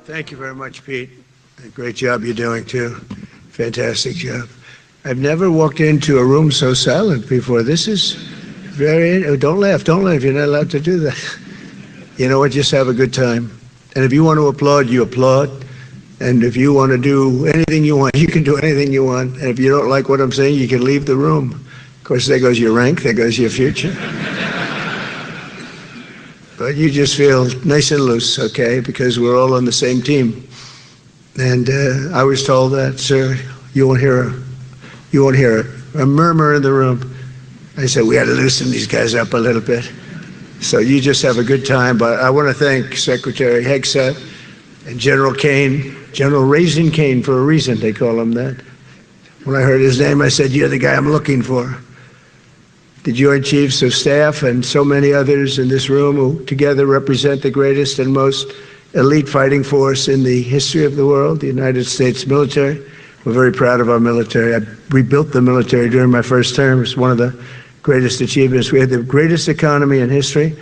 Thank you very much, Pete. Great job you're doing, too. Fantastic job. I've never walked into a room so silent before. This is very... Oh, don't laugh. Don't laugh. You're not allowed to do that. You know what? Just have a good time. And if you want to applaud, you applaud. And if you want to do anything you want, you can do anything you want. And if you don't like what I'm saying, you can leave the room. Of course, there goes your rank. There goes your future. But you just feel nice and loose, okay? Because we're all on the same team. And I was told that, sir, you won't hear a murmur in the room. I said, we got to loosen these guys up a little bit. So you just have a good time. But I want to thank Secretary Hegseth and General Kane, General Raisin Kane for a reason, they call him that. When I heard his name, I said, you're the guy I'm looking for. The Joint Chiefs of Staff and so many others in this room who together represent the greatest and most elite fighting force in the history of the world, the United States military. We're very proud of our military. I rebuilt the military during my first term. It's one of the greatest achievements. We had the greatest economy in history,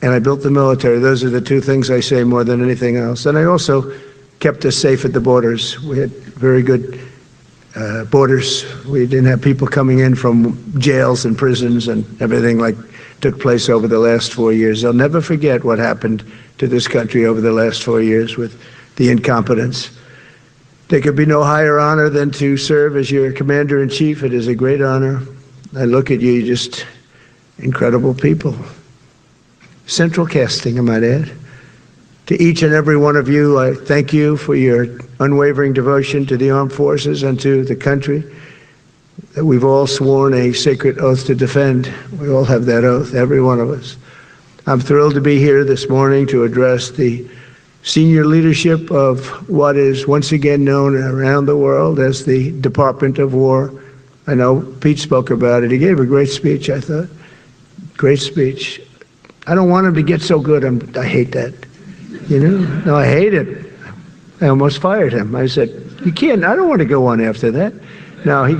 and I built the military. Those are the two things I say more than anything else. And I also kept us safe at the borders. We had very good borders. We didn't have people coming in from jails and prisons and everything like took place over the last 4 years. I'll never forget what happened to this country over the last 4 years with the incompetence. There could be no higher honor than to serve as your commander-in-chief. It is a great honor. I look at you, just incredible people. Central casting, I might add. To each and every one of you, I thank you for your unwavering devotion to the armed forces and to the country that we've all sworn a sacred oath to defend. We all have that oath, every one of us. I'm thrilled to be here this morning to address the senior leadership of what is once again known around the world as the Department of War. I know Pete spoke about it. He gave a great speech, I thought. Great speech. I don't want him to get so good. I hate that. You know? No, I hate it. I almost fired him. I said, you can't, I don't want to go on after that. No, he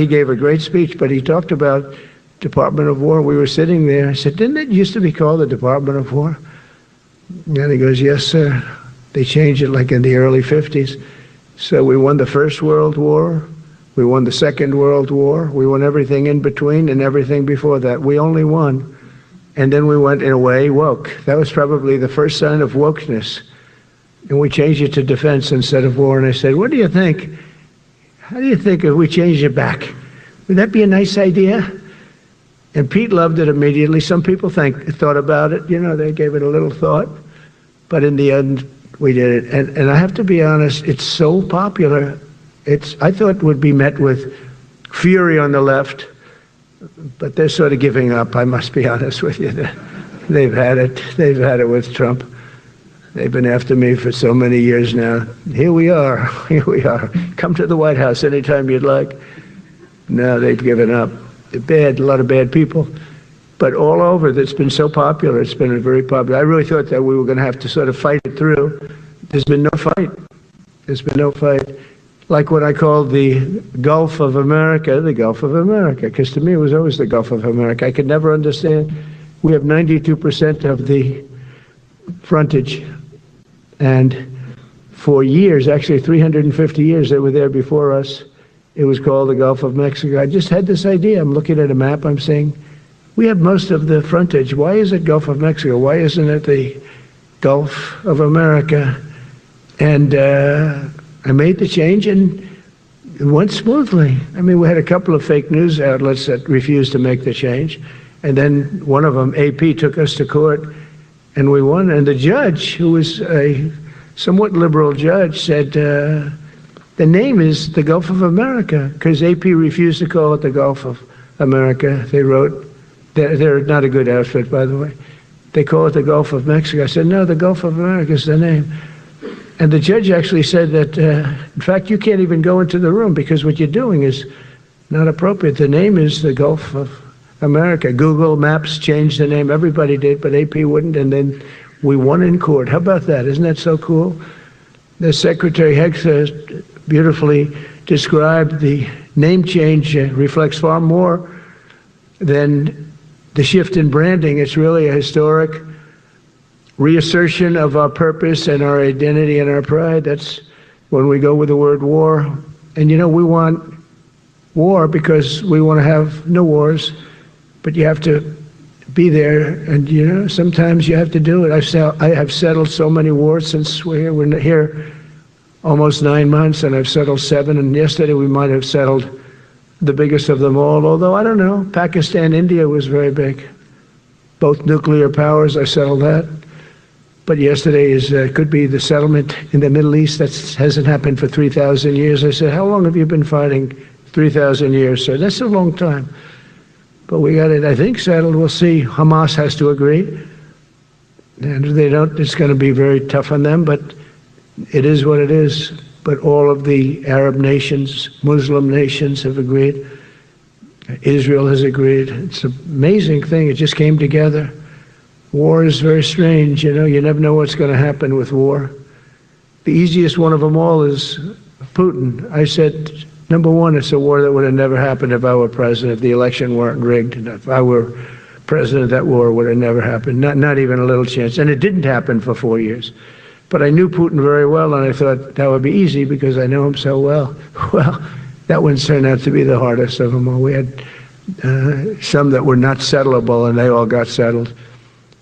gave a great speech, but he talked about Department of War. We were sitting there. I said, didn't it used to be called the Department of War? And he goes, yes, sir. They changed it like in the early 50s. So we won the First World War. We won the Second World War. We won everything in between and everything before that. We only won. And then we went, in a way, woke. That was probably the first sign of wokeness. And we changed it to defense instead of war. And I said, what do you think? How do you think if we changed it back? Would that be a nice idea? And Pete loved it immediately. Some people thought about it. You know, they gave it a little thought. But in the end, we did it. And I have to be honest, it's so popular. I thought it would be met with fury on the left. But they're sort of giving up, I must be honest with you. They've had it. They've had it with Trump. They've been after me for so many years now. Here we are. Here we are. Come to the White House anytime you'd like. No, they've given up. They're bad, a lot of bad people. But all over, it's been so popular. It's been very popular. I really thought that we were going to have to sort of fight it through. There's been no fight. There's been no fight. Like what I called the Gulf of America, the Gulf of America, because to me it was always the Gulf of America. I could never understand. We have 92% of the frontage, and for years, actually 350 years, they were there before us. It was called the Gulf of Mexico. I just had this idea. I'm looking at a map. I'm saying, we have most of the frontage. Why is it Gulf of Mexico? Why isn't it the Gulf of America? And I made the change, and it went smoothly. I mean, we had a couple of fake news outlets that refused to make the change. And then one of them, AP, took us to court, and we won. And the judge, who was a somewhat liberal judge, said, the name is the Gulf of America, because AP refused to call it the Gulf of America. They wrote, they're not a good outfit, by the way. They call it the Gulf of Mexico. I said, no, the Gulf of America is the name. And the judge actually said that, in fact, you can't even go into the room because what you're doing is not appropriate. The name is the Gulf of America. Google Maps changed the name. Everybody did, but AP wouldn't. And then we won in court. How about that? Isn't that so cool? The Secretary Hegseth beautifully described the name change reflects far more than the shift in branding. It's really a historic reassertion of our purpose and our identity and our pride. That's when we go with the word war. And we want war because we want to have no wars, but you have to be there, and sometimes you have to do it. I have settled so many wars since we're here almost 9 months, and I've settled 7, and yesterday we might have settled the biggest of them all, although I don't know, Pakistan, India was very big. Both nuclear powers, I settled that. But yesterday could be the settlement in the Middle East. That hasn't happened for 3,000 years. I said, how long have you been fighting? 3,000 years, sir. That's a long time. But we got it, I think, settled. We'll see. Hamas has to agree. And if they don't, it's going to be very tough on them, but it is what it is. But all of the Arab nations, Muslim nations have agreed. Israel has agreed. It's an amazing thing. It just came together. War is very strange. You never know what's going to happen with war. The easiest one of them all is Putin. I said, number one, it's a war that would have never happened if I were president, if the election weren't rigged. If I were president, that war would have never happened. Not even a little chance. And it didn't happen for 4 years. But I knew Putin very well, and I thought that would be easy because I know him so well. Well, that one turned out to be the hardest of them all. We had some that were not settlable, and they all got settled.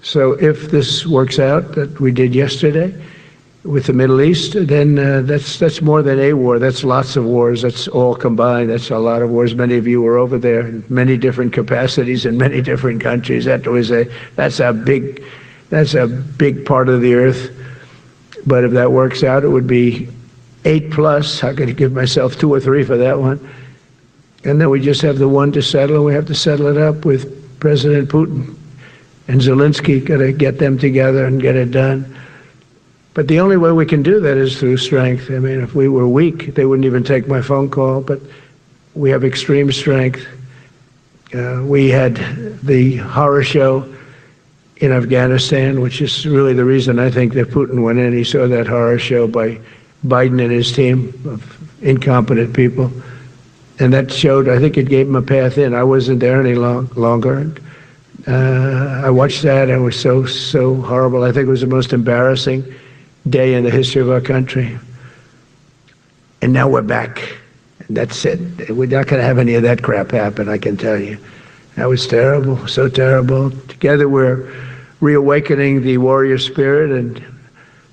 So if this works out, that we did yesterday with the Middle East, then that's more than a war. That's lots of wars. That's all combined. That's a lot of wars. Many of you were over there in many different capacities in many different countries. That's a big part of the earth. But if that works out, it would be 8+. I could give myself 2 or 3 for that one. And then we just have the one to settle, and we have to settle it up with President Putin. And Zelensky, got to get them together and get it done. But the only way we can do that is through strength. I mean, if we were weak, they wouldn't even take my phone call, but we have extreme strength. We had the horror show in Afghanistan, which is really the reason I think that Putin went in. He saw that horror show by Biden and his team of incompetent people. And that showed, I think it gave him a path in. I wasn't there any longer. I watched that, and it was so horrible. I think it was the most embarrassing day in the history of our country. And now we're back. And that's it. We're not going to have any of that crap happen, I can tell you. That was terrible, so terrible. Together we're reawakening the warrior spirit, and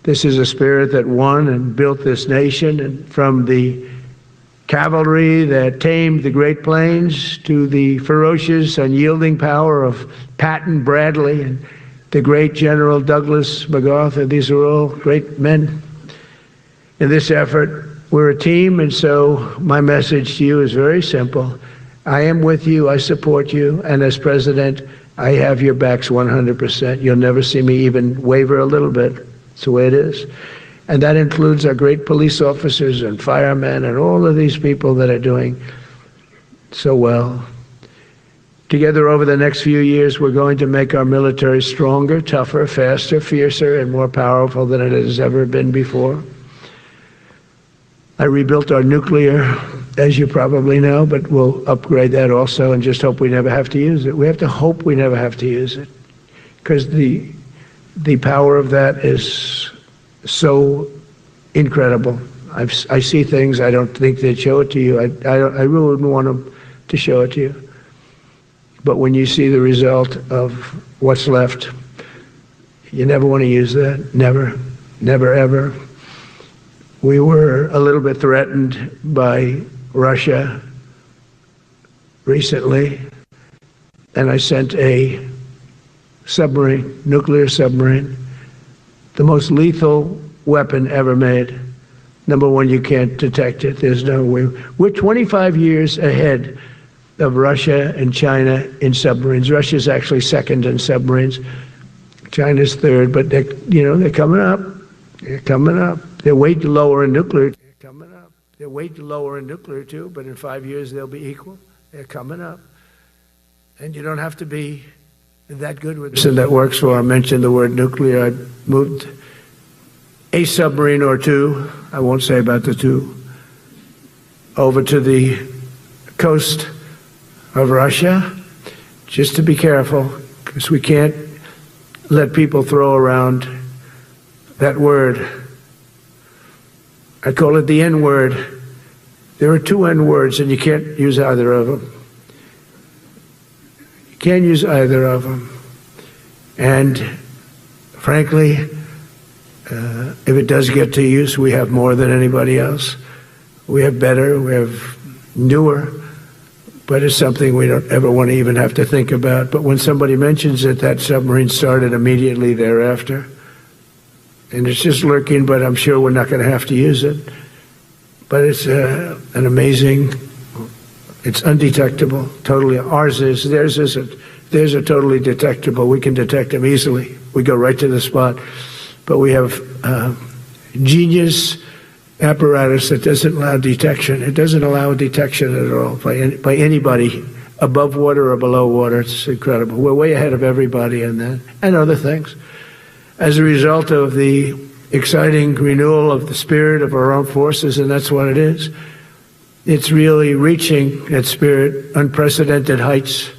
this is a spirit that won and built this nation, and from the cavalry that tamed the Great Plains to the ferocious, unyielding power of Patton Bradley and the great General Douglas MacArthur. These are all great men in this effort. We're a team, and so my message to you is very simple. I am with you, I support you, and as president, I have your backs 100%. You'll never see me even waver a little bit. It's the way it is. And that includes our great police officers and firemen and all of these people that are doing so well. Together over the next few years, we're going to make our military stronger, tougher, faster, fiercer, and more powerful than it has ever been before. I rebuilt our nuclear, as you probably know, but we'll upgrade that also and just hope we never have to use it. We have to hope we never have to use it, because the power of that is so incredible. I see things I don't think they'd show it to you. I really wouldn't want them to show it to you. But when you see the result of what's left, you never want to use that. Never, never, ever. We were a little bit threatened by Russia recently, and I sent a submarine, nuclear submarine, the most lethal weapon ever made. Number one, you can't detect it. There's no way. We're 25 years ahead of Russia and China in submarines. Russia's actually second in submarines. China's third, but they're coming up. They're coming up. They're way lower in nuclear. They're coming up. They're way lower in nuclear too, but in 5 years they'll be equal. They're coming up. And you don't have to be that good with it. So that works for, I mentioned the word nuclear. I moved a submarine or two, I won't say about the two, over to the coast of Russia, just to be careful, because we can't let people throw around that word. I call it the N word. There are two N words, and you can't use either of them. You can't use either of them. And frankly, if it does get to use, we have more than anybody else. We have better, we have newer, but it's something we don't ever want to even have to think about. But when somebody mentions it, that submarine started immediately thereafter. And it's just lurking, but I'm sure we're not going to have to use it. But it's an amazing, it's undetectable, totally. Ours is, theirs isn't. Theirs are totally detectable. We can detect them easily. We go right to the spot. But we have genius apparatus that doesn't allow detection. It doesn't allow detection at all by anybody above water or below water. It's incredible. We're way ahead of everybody in that and other things. As a result of the exciting renewal of the spirit of our armed forces, and that's what it is. It's really reaching that spirit, unprecedented heights.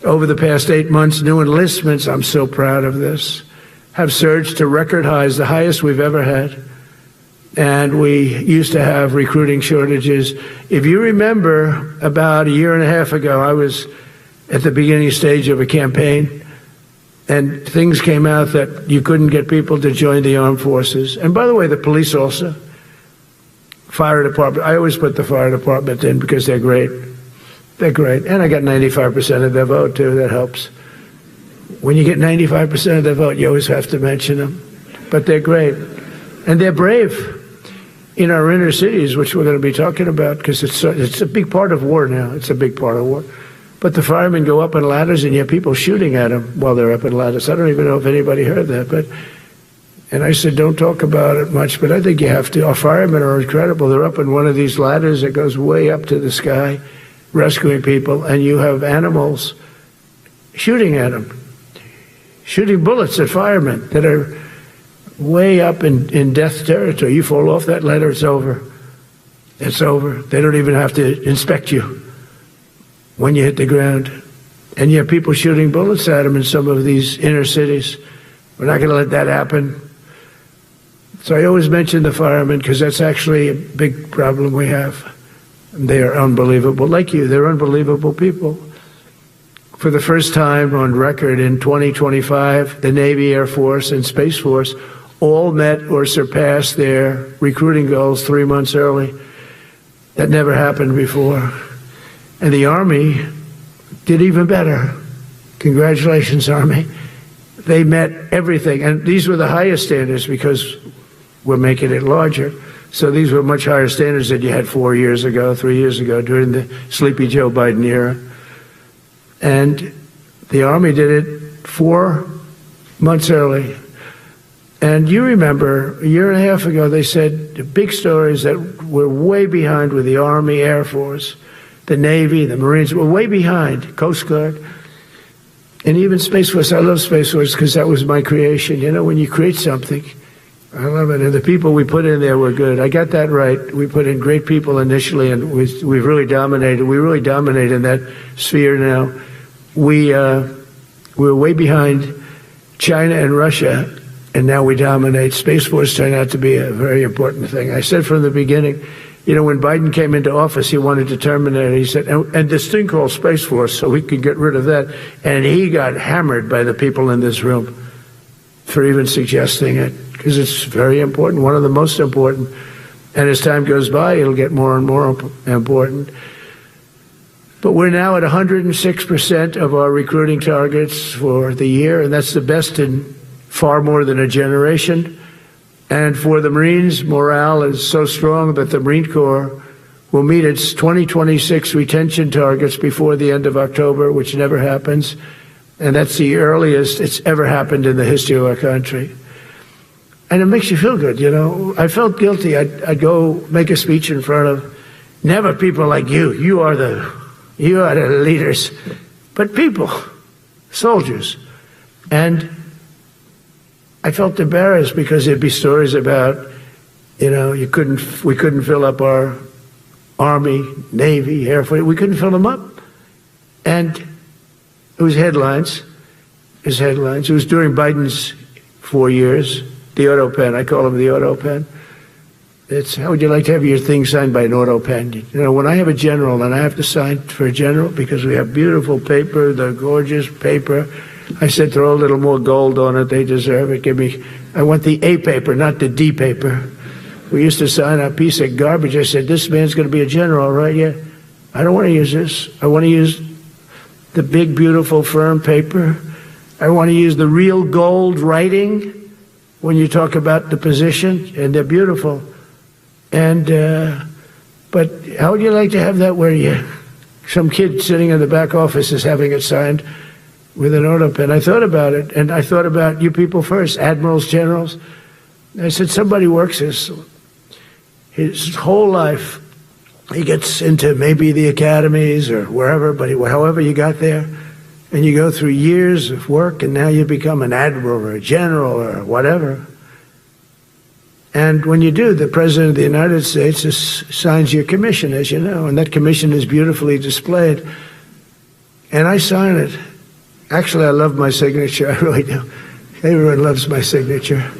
Over the past 8 months, new enlistments, I'm so proud of this, have surged to record highs, the highest we've ever had. And we used to have recruiting shortages. If you remember, about a year and a half ago, I was at the beginning stage of a campaign, and things came out that you couldn't get people to join the armed forces. And by the way, the police also. Fire department, I always put the fire department in because they're great. They're great. And I got 95% of their vote, too. That helps. When you get 95% of their vote, you always have to mention them. But they're great. And they're brave in our inner cities, which we're going to be talking about, because it's a big part of war now. It's a big part of war. But the firemen go up on ladders, and you have people shooting at them while they're up on ladders. I don't even know if anybody heard that. And I said, don't talk about it much, but I think you have to. Our firemen are incredible. They're up on one of these ladders that goes way up to the sky, rescuing people, and you have animals shooting at them, shooting bullets at firemen that are way up in death territory. You fall off that ladder, it's over. It's over. They don't even have to inspect you when you hit the ground. And you have people shooting bullets at them in some of these inner cities. We're not going to let that happen. So I always mention the firemen because that's actually a big problem we have. They are unbelievable. Like you, they're unbelievable people. For the first time on record in 2025, the Navy, Air Force, and Space Force all met or surpassed their recruiting goals 3 months early. That never happened before. And the Army did even better. Congratulations, Army. They met everything. And these were the highest standards because we're making it larger. So these were much higher standards than you had 4 years ago, 3 years ago, during the Sleepy Joe Biden era. And the Army did it 4 months early. And you remember, a year and a half ago, they said the big stories that we're way behind with the Army, Air Force, the Navy, the Marines, we're way behind, Coast Guard, and even Space Force. I love Space Force because that was my creation. You know, when you create something, I love it. And the people we put in there were good. I got that right. We put in great people initially, and we've really dominated. We really dominate in that sphere now. We're way behind China and Russia, and now we dominate. Space Force turned out to be a very important thing. I said from the beginning, you know, when Biden came into office, he wanted to terminate it. He said, and this thing called Space Force, so we could get rid of that. And he got hammered by the people in this room for even suggesting it, because it's very important, one of the most important. And as time goes by, it'll get more and more important. But we're now at 106% of our recruiting targets for the year, and that's the best in far more than a generation. And for the Marines, morale is so strong that the Marine Corps will meet its 2026 retention targets before the end of October, which never happens. And that's the earliest it's ever happened in the history of our country. And it makes you feel good, you know. I felt guilty. I'd go make a speech in front of never people like you. You are the leaders. But people, soldiers. And I felt embarrassed because there'd be stories about, you know, we couldn't fill up our Army, Navy, Air Force. We couldn't fill them up. And it was headlines. It was during Biden's 4 years. the auto pen. I call them the auto pen. It's, how would you like to have your thing signed by an auto pen? You know, when I have a general and I have to sign for a general because we have beautiful paper, the gorgeous paper, I said throw a little more gold on it. They deserve it. I want the A paper, not the D paper. We used to sign a piece of garbage. I said, this man's going to be a general, right? Yeah. I don't want to use this. I want to use the big, beautiful, firm paper. I want to use the real gold writing when you talk about the position, and they're beautiful. And, but how would you like to have that where some kid sitting in the back office is having it signed with an auto pen? I thought about it, and I thought about you people first, admirals, generals. I said, somebody works his whole life. He gets into maybe the academies or wherever, but however you got there, and you go through years of work, and now you become an admiral or a general or whatever. And when you do, the President of the United States signs your commission, as you know, and that commission is beautifully displayed. And I sign it. Actually, I love my signature. I really do. Everyone loves my signature.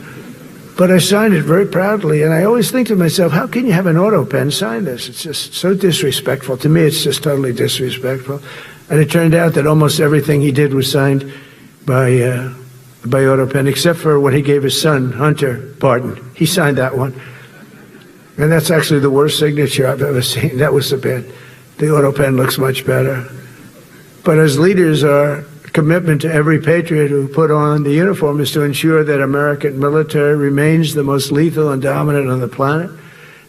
But I signed it very proudly, and I always think to myself, how can you have an auto pen sign this? It's just so disrespectful. To me, it's just totally disrespectful. And it turned out that almost everything he did was signed by auto pen, except for when he gave his son, Hunter, pardon. He signed that one. And that's actually the worst signature I've ever seen. That was the bad. The auto pen looks much better. But as leaders, our commitment to every patriot who put on the uniform is to ensure that American military remains the most lethal and dominant on the planet,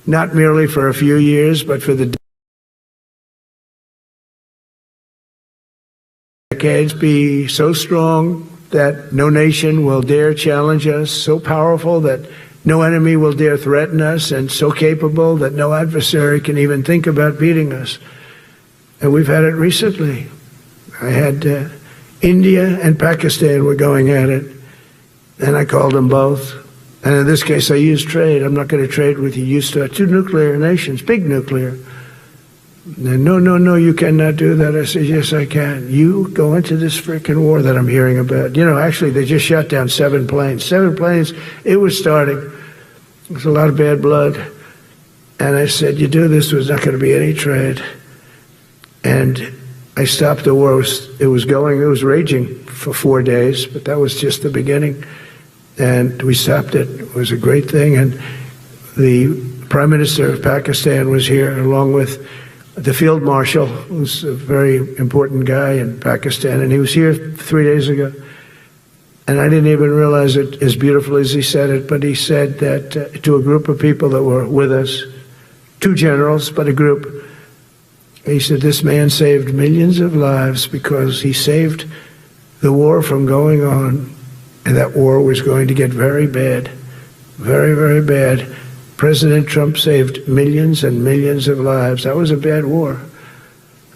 not merely for a few years, but for the decades. Be so strong that no nation will dare challenge us, so powerful that no enemy will dare threaten us, and so capable that no adversary can even think about beating us. And we've had it recently. I had India and Pakistan were going at it, and I called them both. And in this case, I used trade. I'm not going to trade with you. You start two nuclear nations, big nuclear. And no, you cannot do that. I said, yes, I can. You go into this freaking war that I'm hearing about. You know, actually, they just shot down 7 planes. 7 planes, it was starting. There's a lot of bad blood. And I said, you do this, there's not going to be any trade. And I stopped the war. It was raging for 4 days, but that was just the beginning. And we stopped it. It was a great thing. And the Prime Minister of Pakistan was here, along with the Field Marshal, who's a very important guy in Pakistan, and he was here 3 days ago. And I didn't even realize it as beautiful as he said it, but he said that to a group of people that were with us, 2 generals, but a group, he said, this man saved millions of lives because he saved the war from going on, and that war was going to get very bad, very, very bad. President Trump saved millions and millions of lives. That was a bad war.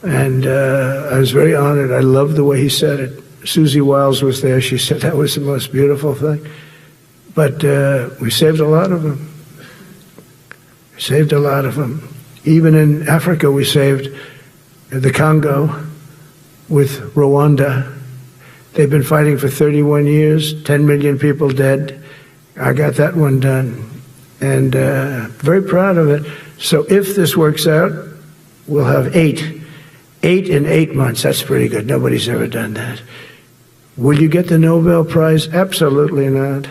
And I was very honored. I loved the way he said it. Susie Wiles was there. She said that was the most beautiful thing. But we saved a lot of them. We saved a lot of them. Even in Africa, we saved the Congo with Rwanda. They've been fighting for 31 years, 10 million people dead. I got that one done. And very proud of it. So if this works out, we'll have 8 in 8 months. That's pretty good. Nobody's ever done that. Will you get the Nobel Prize? Absolutely not.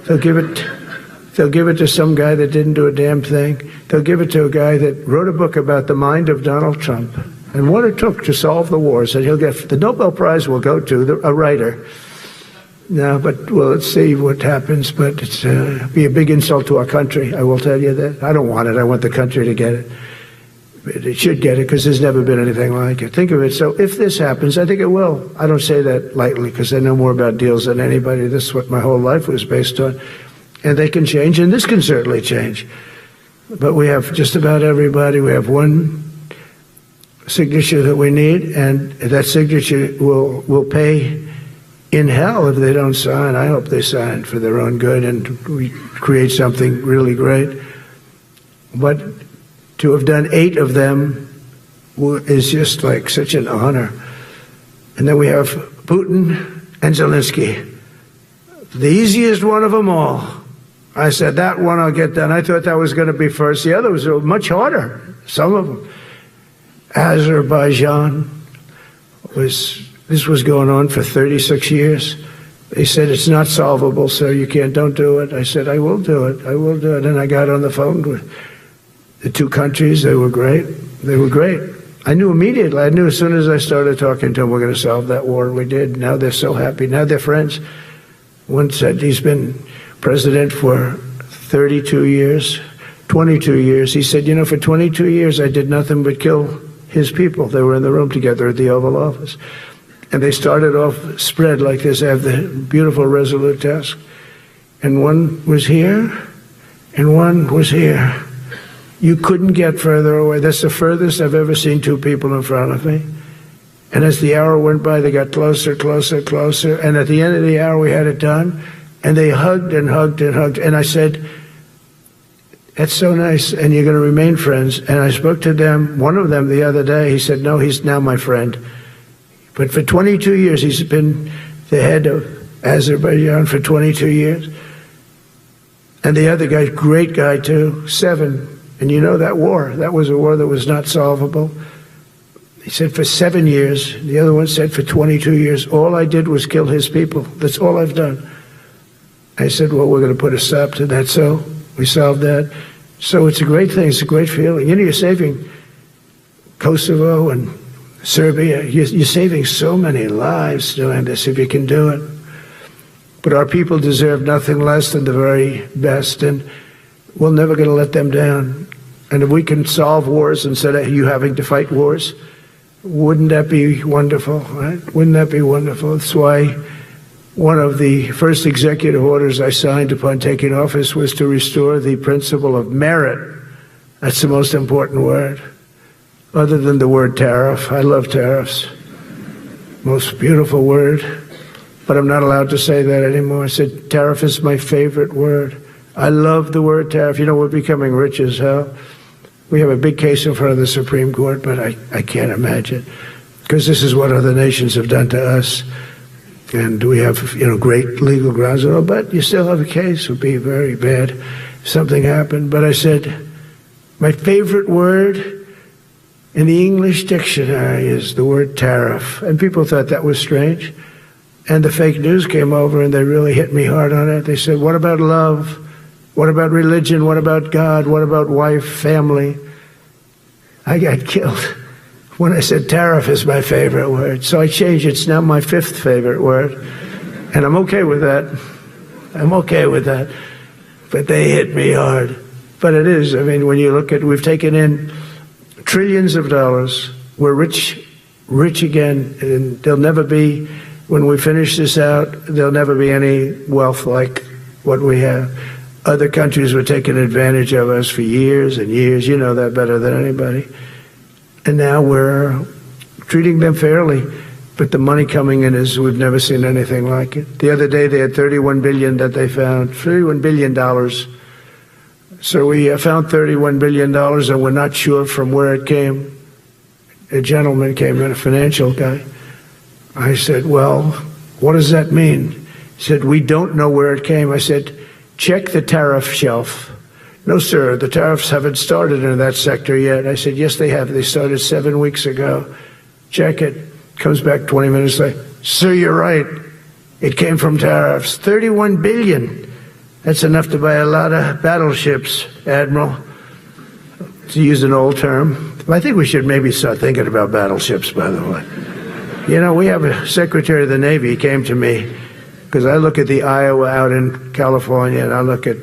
They'll give it to some guy that didn't do a damn thing. They'll give it to a guy that wrote a book about the mind of Donald Trump and what it took to solve the wars. And he'll get the Nobel Prize will go to a writer. No, but well, let's see what happens. But it's be a big insult to our country. I will tell you that. I don't want it. I want the country to get it. But it should get it because there's never been anything like it. Think of it. So if this happens, I think it will. I don't say that lightly because I know more about deals than anybody. This is what my whole life was based on. And they can change, and this can certainly change. But we have just about everybody. We have one signature that we need, and that signature will pay in hell if they don't sign. I hope they sign for their own good and we create something really great. But to have done 8 of them is just like such an honor. And then we have Putin and Zelensky. The easiest one of them all. I said, that one I'll get done. I thought that was going to be first. The other was much harder, some of them. Azerbaijan this was going on for 36 years. They said, it's not solvable, so don't do it. I said, I will do it. I will do it. And I got on the phone with the two countries. They were great. They were great. I knew immediately. I knew as soon as I started talking to them, we're going to solve that war. We did. Now they're so happy. Now they're friends. One said he's been president for 32 years, 22 years. He said, for 22 years, I did nothing but kill his people. They were in the room together at the Oval Office. And they started off spread like this. I have the beautiful Resolute desk. And one was here, and one was here. You couldn't get further away. That's the furthest I've ever seen two people in front of me. And as the hour went by, they got closer, closer, closer. And at the end of the hour, we had it done. And they hugged and hugged and hugged. And I said, that's so nice, and you're going to remain friends. And I spoke to them, one of them the other day. He said, no, he's now my friend. But for 22 years, he's been the head of Azerbaijan for 22 years. And the other guy, great guy too, 7. And that war, that was a war that was not solvable. He said for 7 years. The other one said for 22 years. All I did was kill his people. That's all I've done. I said, well, we're going to put a stop to that. So we solved that. So it's a great thing. It's a great feeling. You're saving Kosovo and Serbia. You're saving so many lives doing this if you can do it. But our people deserve nothing less than the very best, and we're never going to let them down. And if we can solve wars instead of you having to fight wars, wouldn't that be wonderful, right? Wouldn't that be wonderful? That's why one of the first executive orders I signed upon taking office was to restore the principle of merit. That's the most important word, other than the word tariff. I love tariffs. Most beautiful word. But I'm not allowed to say that anymore. I said tariff is my favorite word. I love the word tariff. We're becoming rich as hell. We have a big case in front of the Supreme Court, but I can't imagine, because this is what other nations have done to us. And we have, great legal grounds and all, but you still have a case. It would be very bad if something happened. But I said, my favorite word in the English dictionary is the word tariff. And people thought that was strange. And the fake news came over and they really hit me hard on it. They said, what about love? What about religion? What about God? What about wife, family? I got killed when I said tariff is my favorite word. So I changed it. It's now my 5th favorite word. And I'm okay with that. I'm okay with that. But they hit me hard. But it is. When you look at, we've taken in trillions of dollars. We're rich again. And there'll never be, when we finish this out, there'll never be any wealth like what we have. Other countries were taking advantage of us for years and years. You know that better than anybody. And now we're treating them fairly. But the money coming in is, we've never seen anything like it. The other day they had $31 billion that they found, $31 billion. So we found $31 billion and we're not sure from where it came. A gentleman came in, a financial guy. I said, well, what does that mean? He said, we don't know where it came. I said, check the tariff shelf. No, sir, the tariffs haven't started in that sector yet. I said, yes, they have. They started 7 weeks ago. Check it. Comes back 20 minutes later. Sir, you're right. It came from tariffs. $31 billion. That's enough to buy a lot of battleships, Admiral, to use an old term. I think we should maybe start thinking about battleships, by the way. We have a Secretary of the Navy. He came to me because I look at the Iowa out in California, and I look at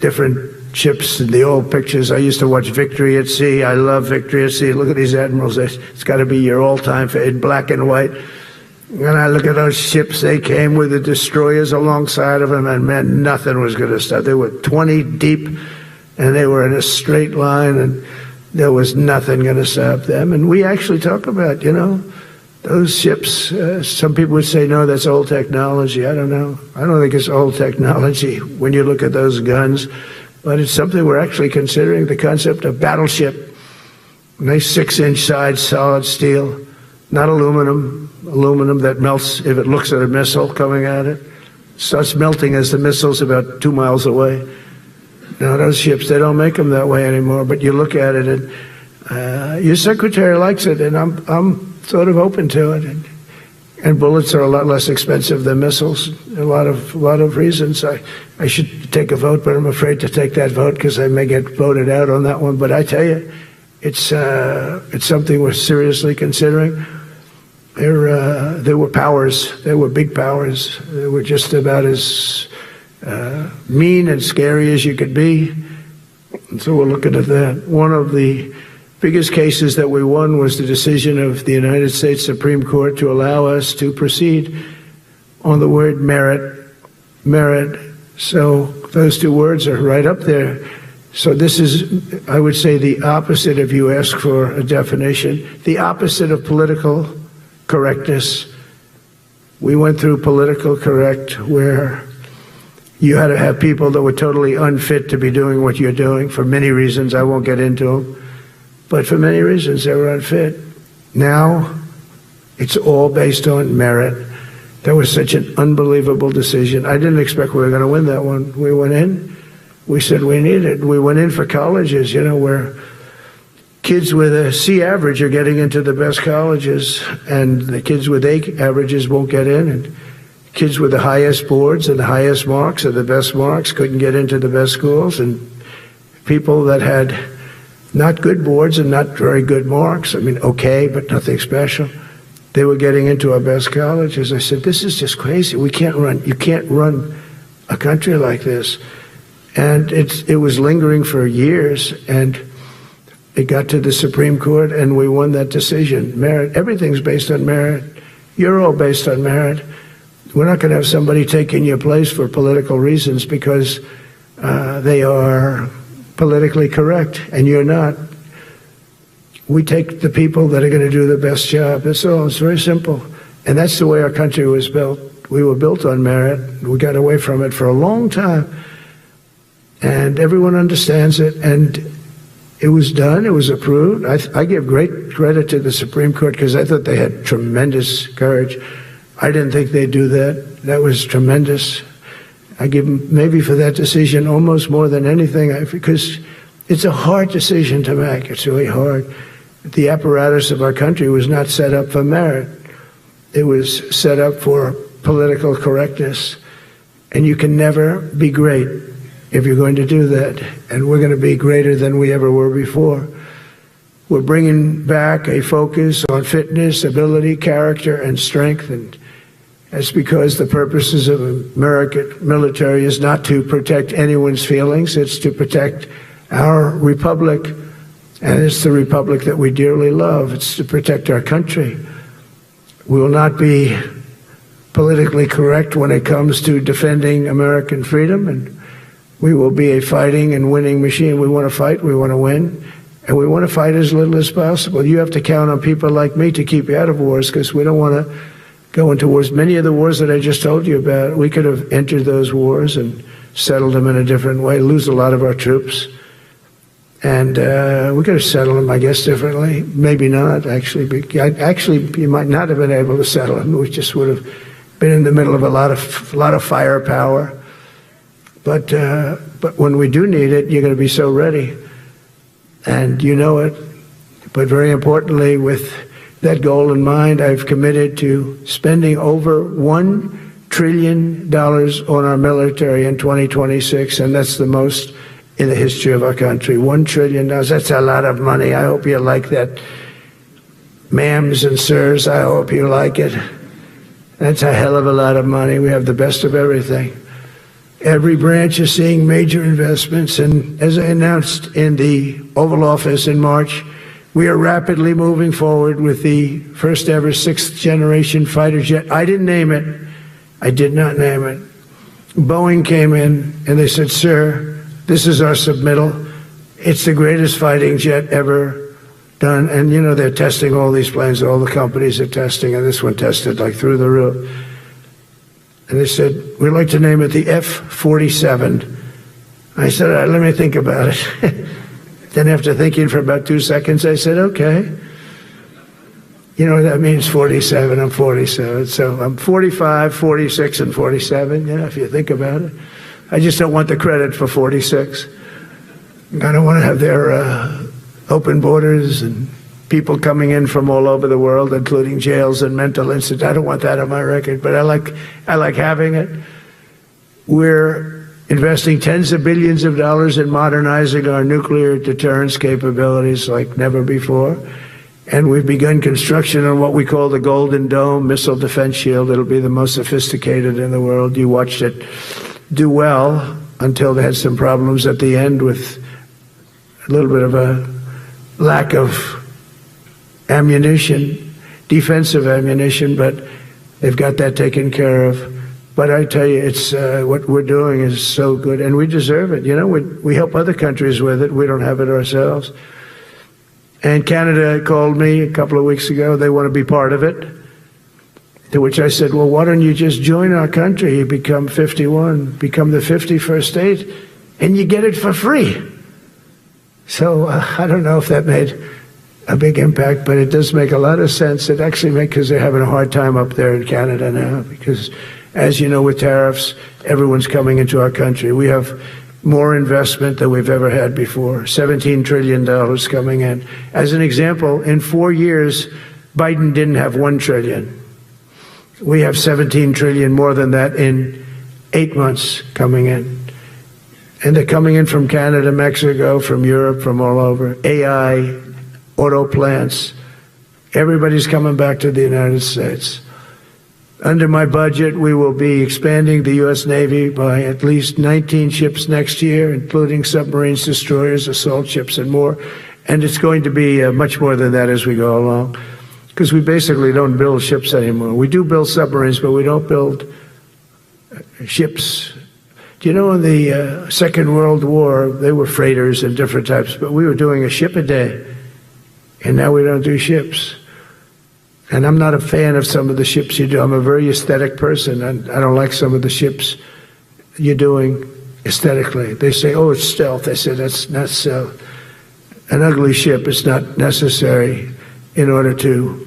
different ships and the old pictures. I used to watch Victory at Sea. I love Victory at Sea. Look at these admirals. It's got to be your all-time in black and white. And I look at those ships. They came with the destroyers alongside of them, and man, nothing was going to stop. They were 20 deep, and they were in a straight line, and there was nothing going to stop them. And we actually talk about, those ships. Some people would say, no, that's old technology. I don't know. I don't think it's old technology when you look at those guns. But it's something we're actually considering, the concept of battleship. Nice 6-inch sides, solid steel, not aluminum that melts if it looks at a missile coming at it. starts melting as the missile's about 2 miles away. Now, those ships, they don't make them that way anymore, but you look at it, and your secretary likes it, and I'm sort of open to it. And bullets are a lot less expensive than missiles. A lot of reasons. I should take a vote, but I'm afraid to take that vote because I may get voted out on that one. But I tell you, it's something we're seriously considering. There were powers. There were big powers. They were just about as mean and scary as you could be. And so we're looking at that. One of the biggest cases that we won was the decision of the United States Supreme Court to allow us to proceed on the word merit. So those two words are right up there. So this is, I would say, the opposite, if you ask for a definition, the opposite of political correctness. We went through political correct, where you had to have people that were totally unfit to be doing what you're doing for many reasons. I won't get into them. But for many reasons, they were unfit. Now, it's all based on merit. That was such an unbelievable decision. I didn't expect we were going to win that one. We went in. We said we need it. We went in for colleges, where kids with a C average are getting into the best colleges, and the kids with A averages won't get in. And kids with the highest boards and the highest marks or the best marks couldn't get into the best schools. And people that had not good boards and not very good marks, okay, but nothing special, they were getting into our best colleges. I said, this is just crazy. You can't run a country like this. And it was lingering for years, and it got to the Supreme Court, and we won that decision. Merit, everything's based on merit. You're all based on merit. We're not going to have somebody taking your place for political reasons because they are politically correct, and you're not. We take the people that are going to do the best job. That's all. It's very simple. And that's the way our country was built. We were built on merit. We got away from it for a long time. And everyone understands it. And it was done. It was approved. I give great credit to the Supreme Court because I thought they had tremendous courage. I didn't think they'd do that. That was tremendous. I give them maybe for that decision almost more than anything, because it's a hard decision to make. It's really hard. The apparatus of our country was not set up for merit. It was set up for political correctness. And you can never be great if you're going to do that. And we're going to be greater than we ever were before. We're bringing back a focus on fitness, ability, character, and strength. And that's because the purposes of American military is not to protect anyone's feelings. It's to protect our republic, and it's the republic that we dearly love. It's to protect our country. We will not be politically correct when it comes to defending American freedom, and we will be a fighting and winning machine. We want to fight, we want to win, and we want to fight as little as possible. You have to count on people like me to keep you out of wars, because we don't want to go into wars. Many of the wars that I just told you about, we could have entered those wars and settled them in a different way, lose a lot of our troops. And we could have settled them, I guess, differently. Maybe not, actually. Actually, you might not have been able to settle them. We just would have been in the middle of a lot of firepower. But when we do need it, you're going to be so ready. And you know it. But very importantly, with that goal in mind, I've committed to spending over $1 trillion on our military in 2026, and that's the most in the history of our country. $1 trillion, that's a lot of money. I hope you like that. Ma'ams and sirs, I hope you like it. That's a hell of a lot of money. We have the best of everything. Every branch is seeing major investments, and as I announced in the Oval Office in March, we are rapidly moving forward with the first ever 6th generation fighter jet. I didn't name it. I did not name it. Boeing came in and they said, sir, this is our submittal. It's the greatest fighting jet ever done. And they're testing all these planes. All the companies are testing, and this one tested like through the roof. And they said, we'd like to name it the F-47. I said, all right, let me think about it. Then after thinking for about 2 seconds, I said, okay. You know what that means, 47? I'm 47. So I'm 45, 46, and 47, if you think about it. I just don't want the credit for 46. I don't want to have their open borders and people coming in from all over the world, including jails and mental institutes. I don't want that on my record, but I like having it. We're investing tens of billions of dollars in modernizing our nuclear deterrence capabilities like never before. And we've begun construction on what we call the Golden Dome missile defense shield. It'll be the most sophisticated in the world. You watched it do well until they had some problems at the end with a little bit of a lack of ammunition, defensive ammunition, but they've got that taken care of. But I tell you, it's what we're doing is so good, and we deserve it. We help other countries with it. We don't have it ourselves. And Canada called me a couple of weeks ago. They want to be part of it. To which I said, well, why don't you just join our country? You become 51, become the 51st state, and you get it for free. So I don't know if that made a big impact, but it does make a lot of sense. It actually makes, because they're having a hard time up there in Canada now, because as you know, with tariffs, everyone's coming into our country. We have more investment than we've ever had before, $17 trillion coming in. As an example, in 4 years, Biden didn't have $1 trillion. We have $17 trillion more than that in 8 months coming in. And they're coming in from Canada, Mexico, from Europe, from all over. AI, auto plants. Everybody's coming back to the United States. Under my budget, we will be expanding the U.S. Navy by at least 19 ships next year, including submarines, destroyers, assault ships, and more. And it's going to be much more than that as we go along, because we basically don't build ships anymore. We do build submarines, but we don't build ships. Do you know in the Second World War, they were freighters and different types, but we were doing a ship a day, and now we don't do ships. And I'm not a fan of some of the ships you do. I'm a very aesthetic person, and I don't like some of the ships you're doing aesthetically. They say, oh, it's stealth. I said, that's not stealth. An ugly ship is not necessary in order to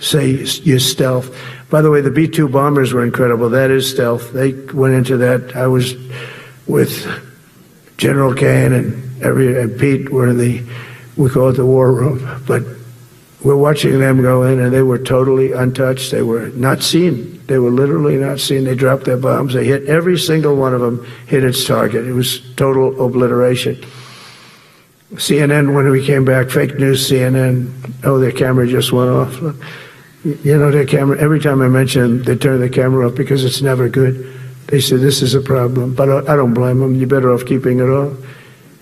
say you're stealth. By the way, the B-2 bombers were incredible. That is stealth. They went into that. I was with General Kane and Pete were in we call it the war room, but we're watching them go in, and they were totally untouched. They were not seen. They were literally not seen. They dropped their bombs. They hit every single one of them, hit its target. It was total obliteration. CNN, when we came back, fake news CNN, oh, their camera just went off. You know, their camera, every time I mention it, they turn the camera off because it's never good. They said, this is a problem. But I don't blame them. You're better off keeping it off.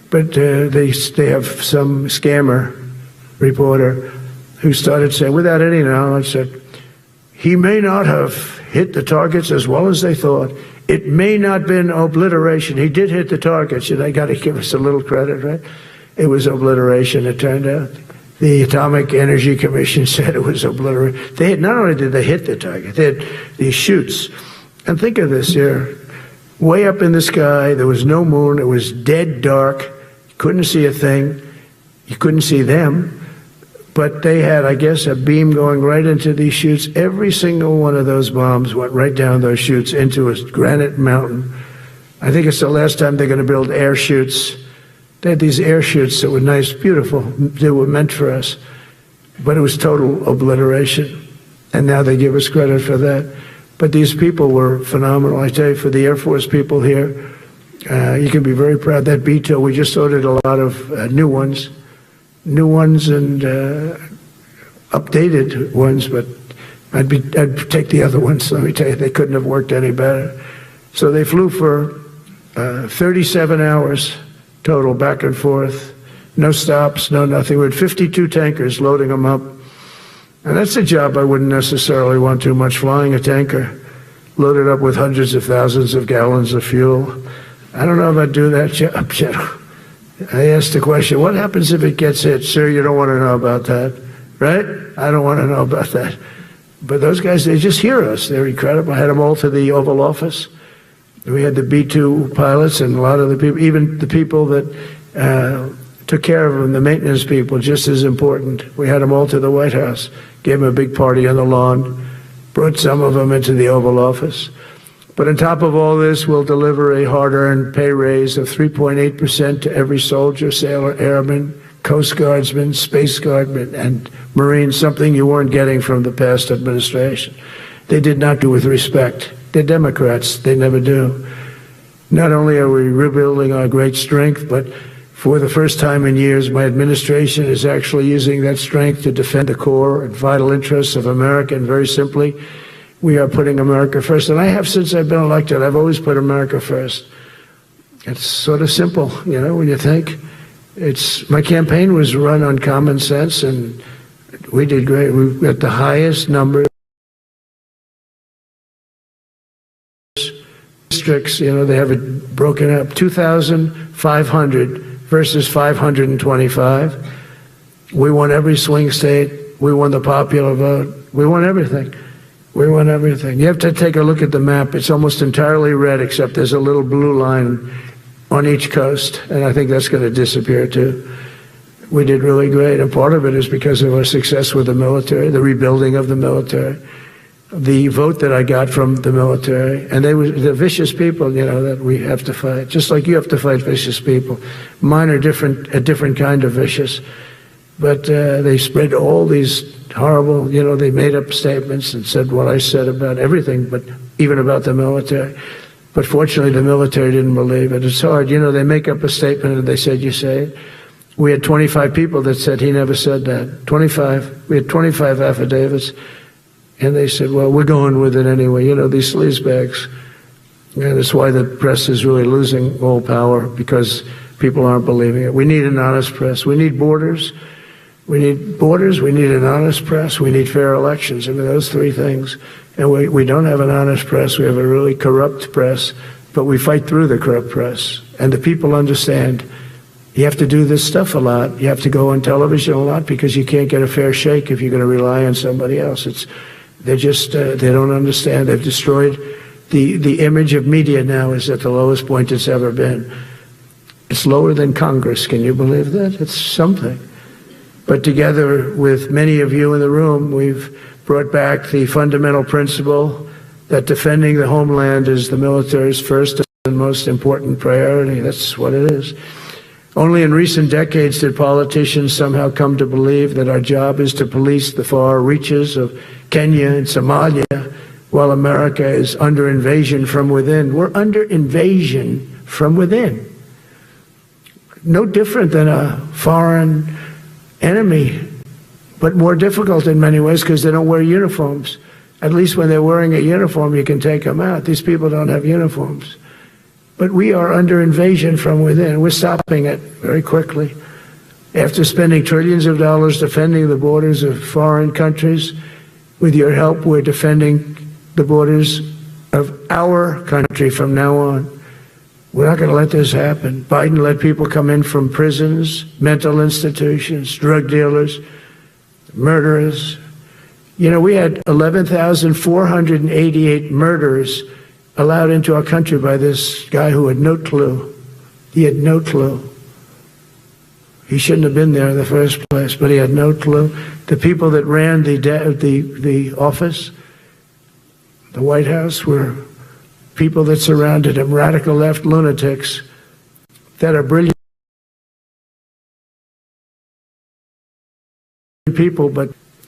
But they have some scammer reporter who started saying, without any knowledge, that he may not have hit the targets as well as they thought. It may not have been obliteration. He did hit the targets, and they got to give us a little credit, right? It was obliteration, it turned out. The Atomic Energy Commission said it was obliteration. Not only did they hit the target, they had these chutes. And think of this here. Way up in the sky, there was no moon. It was dead dark. You couldn't see a thing. You couldn't see them. But they had, I guess, a beam going right into these chutes. Every single one of those bombs went right down those chutes into a granite mountain. I think it's the last time they're going to build air chutes. They had these air chutes that were nice, beautiful. They were meant for us. But it was total obliteration. And now they give us credit for that. But these people were phenomenal. I tell you, for the Air Force people here, you can be very proud. That B-2, we just ordered a lot of new ones and updated ones, but I'd take the other ones. Let me tell you, they couldn't have worked any better. So they flew for 37 hours total, back and forth, no stops, no nothing. We had 52 tankers loading them up. And that's a job I wouldn't necessarily want too much, flying a tanker, loaded up with hundreds of thousands of gallons of fuel. I don't know if I'd do that job, General. I asked the question, what happens if it gets hit? Sir, you don't want to know about that, right? I don't want to know about that. But those guys, they just hear us. They're incredible. I had them all to the Oval Office. We had the B-2 pilots and a lot of the people, even the people that took care of them, the maintenance people, just as important. We had them all to the White House, gave them a big party on the lawn, brought some of them into the Oval Office. But on top of all this, we'll deliver a hard-earned pay raise of 3.8% to every soldier, sailor, airman, Coast Guardsman, Space Guardman, and Marine, something you weren't getting from the past administration. They did not do with respect. They're Democrats. They never do. Not only are we rebuilding our great strength, but for the first time in years, my administration is actually using that strength to defend the core and vital interests of America. And very simply, we are putting America first. And I have since I've been elected. I've always put America first. It's sort of simple, when you think. My campaign was run on common sense, and we did great. We got the highest numbers. Districts, they have it broken up, 2,500 versus 525. We won every swing state. We won the popular vote. We won everything. We won everything. You have to take a look at the map. It's almost entirely red, except there's a little blue line on each coast, and I think that's going to disappear too. We did really great, and part of it is because of our success with the military, the rebuilding of the military, the vote that I got from the military, and they were the vicious people, that we have to fight, just like you have to fight vicious people. Mine are a different kind of vicious, but they spread all these horrible, they made up statements and said what I said about everything, but even about the military. But fortunately, the military didn't believe it. It's hard. They make up a statement and they said, you say it. We had 25 people that said he never said that. 25. We had 25 affidavits. And they said, well, we're going with it anyway. These sleazebags. And that's why the press is really losing all power, because people aren't believing it. We need an honest press. We need borders. We need borders. We need an honest press. We need fair elections. Those three things. And we don't have an honest press. We have a really corrupt press. But we fight through the corrupt press. And the people understand you have to do this stuff a lot. You have to go on television a lot, because you can't get a fair shake if you're going to rely on somebody else. They don't understand. They've destroyed the image of media. Now is at the lowest point it's ever been. It's lower than Congress. Can you believe that? It's something. But together with many of you in the room, we've brought back the fundamental principle that defending the homeland is the military's first and most important priority. That's what it is. Only in recent decades did politicians somehow come to believe that our job is to police the far reaches of Kenya and Somalia, while America is under invasion from within. We're under invasion from within. No different than a foreign enemy, but more difficult in many ways because they don't wear uniforms. At least when they're wearing a uniform, you can take them out. These people don't have uniforms. But we are under invasion from within. We're stopping it very quickly. After spending trillions of dollars defending the borders of foreign countries, with your help, we're defending the borders of our country from now on. We're not going to let this happen. Biden let people come in from prisons, mental institutions, drug dealers, murderers. We had 11,488 murderers allowed into our country by this guy who had no clue. He had no clue. He shouldn't have been there in the first place, but he had no clue. The people that ran the office, the White House, were people that surrounded him, radical left lunatics that are brilliant people,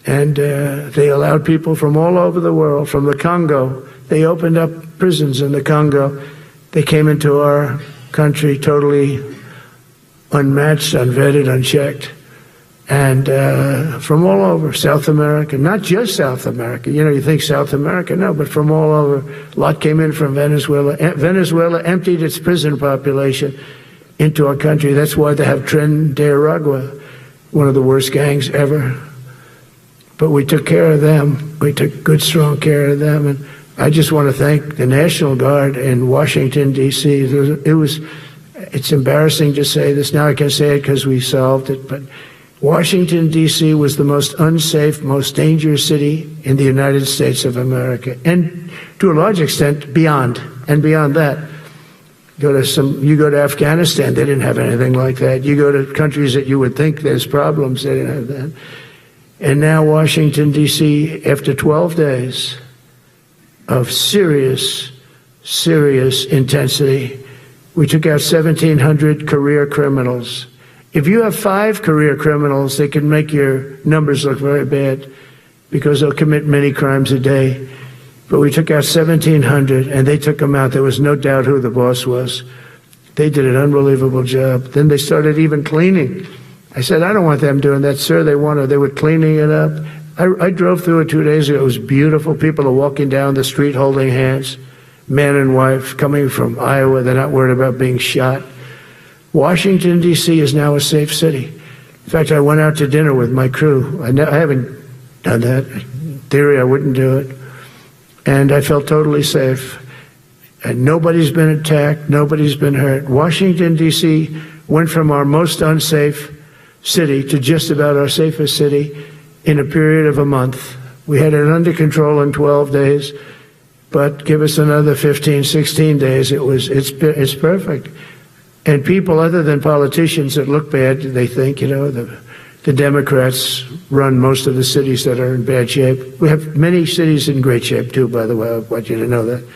and they allowed people from all over the world, from the Congo. They opened up prisons in the Congo. They came into our country totally unmatched, unvetted, unchecked, and from all over South America, not just South America. You think South America, no, but from all over. A lot came in from Venezuela. Venezuela emptied its prison population into our country. That's why they have Tren de Aragua, one of the worst gangs ever. But we took care of them. We took good, strong care of them. And I just want to thank the National Guard in Washington, D.C. It's embarrassing to say this. Now I can say it because we solved it. But Washington, D.C. was the most unsafe, most dangerous city in the United States of America. And to a large extent, beyond that. You go to Afghanistan, they didn't have anything like that. You go to countries that you would think there's problems, they didn't have that. And now Washington, D.C., after 12 days of serious intensity, we took out 1,700 career criminals. If you have 5 career criminals, they can make your numbers look very bad because they'll commit many crimes a day. But we took out 1,700, and they took them out. There was no doubt who the boss was. They did an unbelievable job. Then they started even cleaning. I said, I don't want them doing that, sir. They were cleaning it up. I drove through it 2 days ago. It was beautiful. People are walking down the street holding hands, man and wife, coming from Iowa. They're not worried about being shot. Washington, D.C. is now a safe city. In fact, I went out to dinner with my crew. I haven't done that. In theory, I wouldn't do it. And I felt totally safe. And nobody's been attacked. Nobody's been hurt. Washington, D.C. went from our most unsafe city to just about our safest city in a period of a month. We had it under control in 12 days, but give us another 15, 16 days. It's perfect. And people other than politicians that look bad, they think, the Democrats run most of the cities that are in bad shape. We have many cities in great shape, too, by the way. I want you to know that.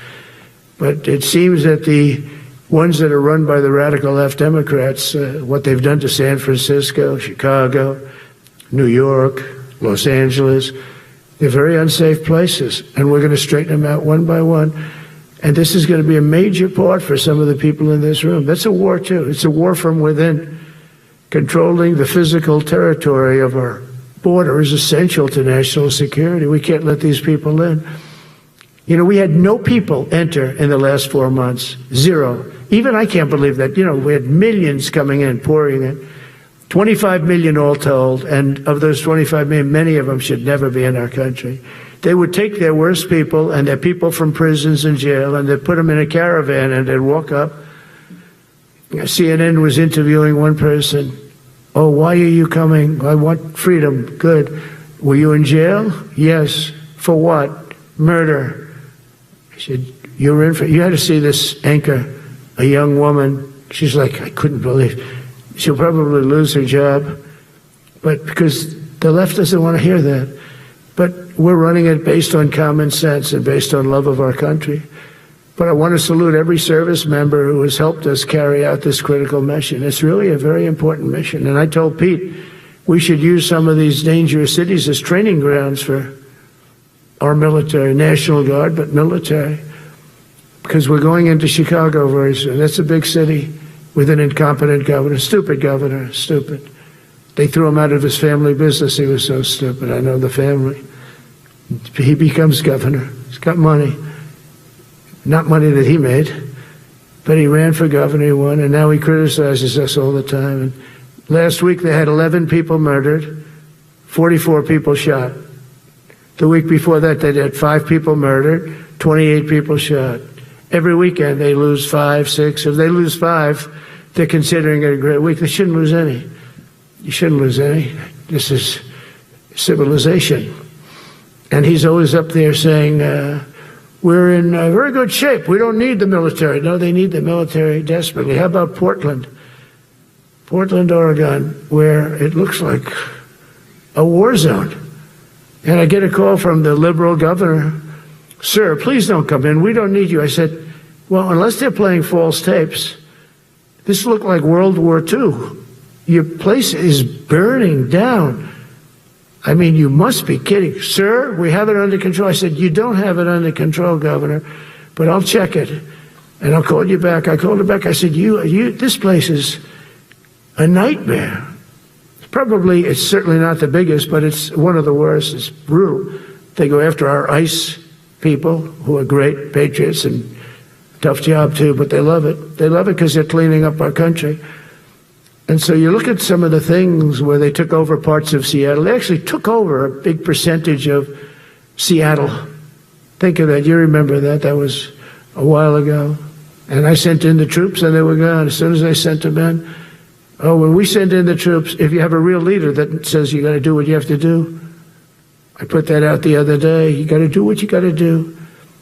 But it seems that the ones that are run by the radical left Democrats, what they've done to San Francisco, Chicago, New York, Los Angeles, they're very unsafe places. And we're going to straighten them out one by one. And this is going to be a major part for some of the people in this room. That's a war, too. It's a war from within. Controlling the physical territory of our border is essential to national security. We can't let these people in. We had no people enter in the last 4 months. 0. Even I can't believe that. We had millions coming in, pouring in. 25 million all told. And of those 25 million, many of them should never be in our country. They would take their worst people and their people from prisons and jail, and they'd put them in a caravan and they'd walk up. CNN was interviewing one person. Oh, why are you coming? I want freedom. Good. Were you in jail? Yes. For what? Murder. I said, you had to see this anchor, a young woman. She's like, I couldn't believe. She'll probably lose her job. But because the left doesn't want to hear that. But we're running it based on common sense and based on love of our country. But I want to salute every service member who has helped us carry out this critical mission. It's really a very important mission. And I told Pete, we should use some of these dangerous cities as training grounds for our military, National Guard, but military. Because we're going into Chicago very soon. That's a big city with an incompetent governor, stupid governor, stupid. They threw him out of his family business. He was so stupid. I know the family. He becomes governor. He's got money. Not money that he made, but he ran for governor, he won, and now he criticizes us all the time. And last week they had 11 people murdered, 44 people shot. The week before that they had 5 people murdered, 28 people shot. Every weekend they lose 5, 6. If they lose 5, they're considering it a great week. They shouldn't lose any. You shouldn't lose any. This is civilization. And he's always up there saying, we're in very good shape. We don't need the military. No, they need the military desperately. How about Portland? Portland, Oregon, where it looks like a war zone. And I get a call from the liberal governor. Sir, please don't come in. We don't need you. I said, well, unless they're playing false tapes, this looked like World War II. Your place is burning down. I mean, you must be kidding. Sir, we have it under control. I said, you don't have it under control, Governor, but I'll check it, and I'll call you back. I called her back. I said, this place is a nightmare. It's certainly not the biggest, but it's one of the worst. It's brutal. They go after our ICE people, who are great patriots and tough job, too, but they love it. They love it because they're cleaning up our country. And so you look at some of the things where they took over parts of Seattle. They actually took over a big percentage of Seattle. Think of that. You remember that. That was a while ago. And I sent in the troops and they were gone. As soon as I sent them in, when we send in the troops, if you have a real leader that says you got to do what you have to do, I put that out the other day. You got to do what you got to do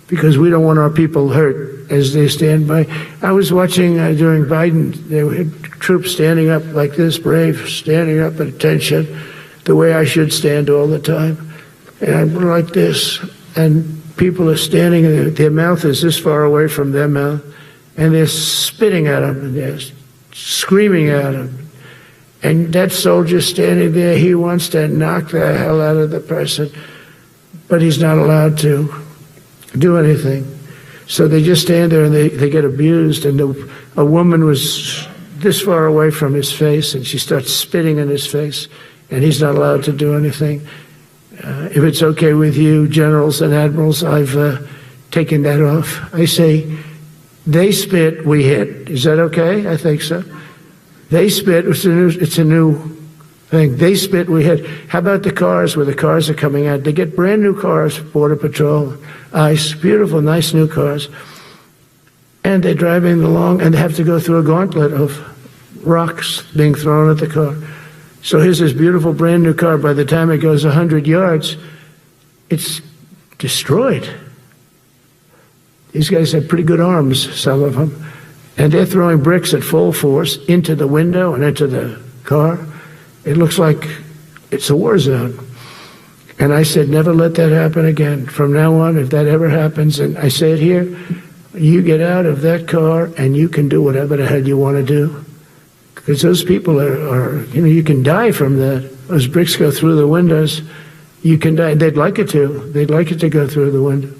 because we don't want our people hurt. as they stand by. I was watching during Biden, there were troops standing up like this, brave, standing up at attention, the way I should stand all the time. And I'm like this, and people are standing, and their mouth is this far away from their mouth, and they're spitting at him, and they're screaming at him. And that soldier standing there, he wants to knock the hell out of the person, but he's not allowed to do anything. So they just stand there and they get abused. And a woman was this far away from his face, and she starts spitting in his face, and he's not allowed to do anything. If it's okay with you, generals and admirals, I've taken that off. I say, they spit, we hit. Is that okay? I think so. They spit, it's a new thing. They spit, we hit. How about the cars, where the cars are coming out? They get brand new cars, Border Patrol, ICE, beautiful, nice new cars. And they're driving along, and they have to go through a gauntlet of rocks being thrown at the car. So here's this beautiful brand new car. By the time it goes 100 yards, it's destroyed. These guys have pretty good arms, some of them. And they're throwing bricks at full force into the window and into the car. It looks like it's a war zone. And I said, never let that happen again. From now on, if that ever happens, and I say it here, you get out of that car and you can do whatever the hell you want to do. Because those people are, you can die from that. Those bricks go through the windows. You can die. They'd like it to. They'd like it to go through the window.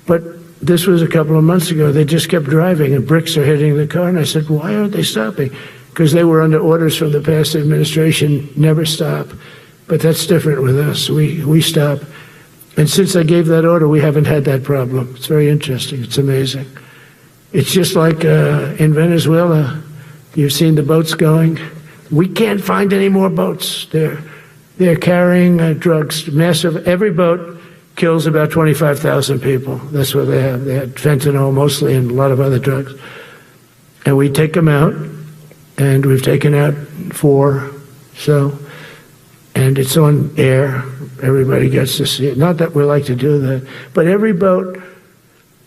But this was a couple of months ago. They just kept driving, and bricks are hitting the car. And I said, why aren't they stopping? Because they were under orders from the past administration, never stop. But that's different with us. We stop. And since I gave that order, we haven't had that problem. It's very interesting. It's amazing. It's just like in Venezuela. You've seen the boats going. We can't find any more boats. They're carrying drugs, massive. Every boat kills about 25,000 people. That's what they have. They had fentanyl mostly and a lot of other drugs. And we take them out, and we've taken out 4. So, and it's on air. Everybody gets to see it. Not that we like to do that, but every boat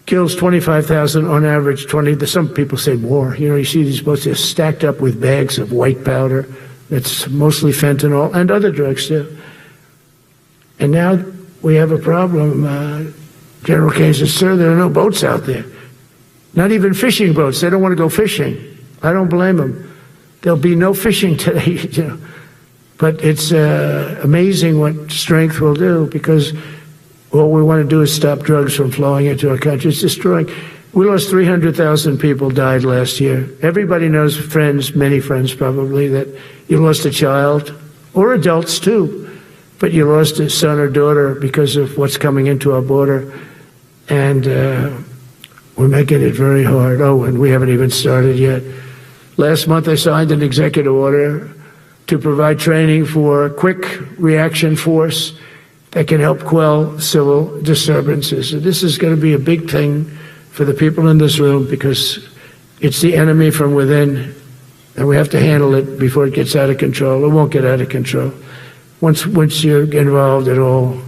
kills 25,000 on average. 20. Some people say more. You see these boats, they're stacked up with bags of white powder. That's mostly fentanyl and other drugs too. And now we have a problem. General Kane says, sir, there are no boats out there. Not even fishing boats. They don't want to go fishing. I don't blame them. There'll be no fishing today. But it's amazing what strength will do, because all we want to do is stop drugs from flowing into our country. It's destroying. We lost 300,000 people died last year. Everybody knows friends, many friends probably, that you lost a child, or adults too, but you lost a son or daughter because of what's coming into our border. And we're making it very hard. Oh, and we haven't even started yet. Last month I signed an executive order to provide training for a quick reaction force that can help quell civil disturbances. So this is going to be a big thing for the people in this room, because it's the enemy from within, and we have to handle it before it gets out of control. It won't get out of control. Once you're involved at all,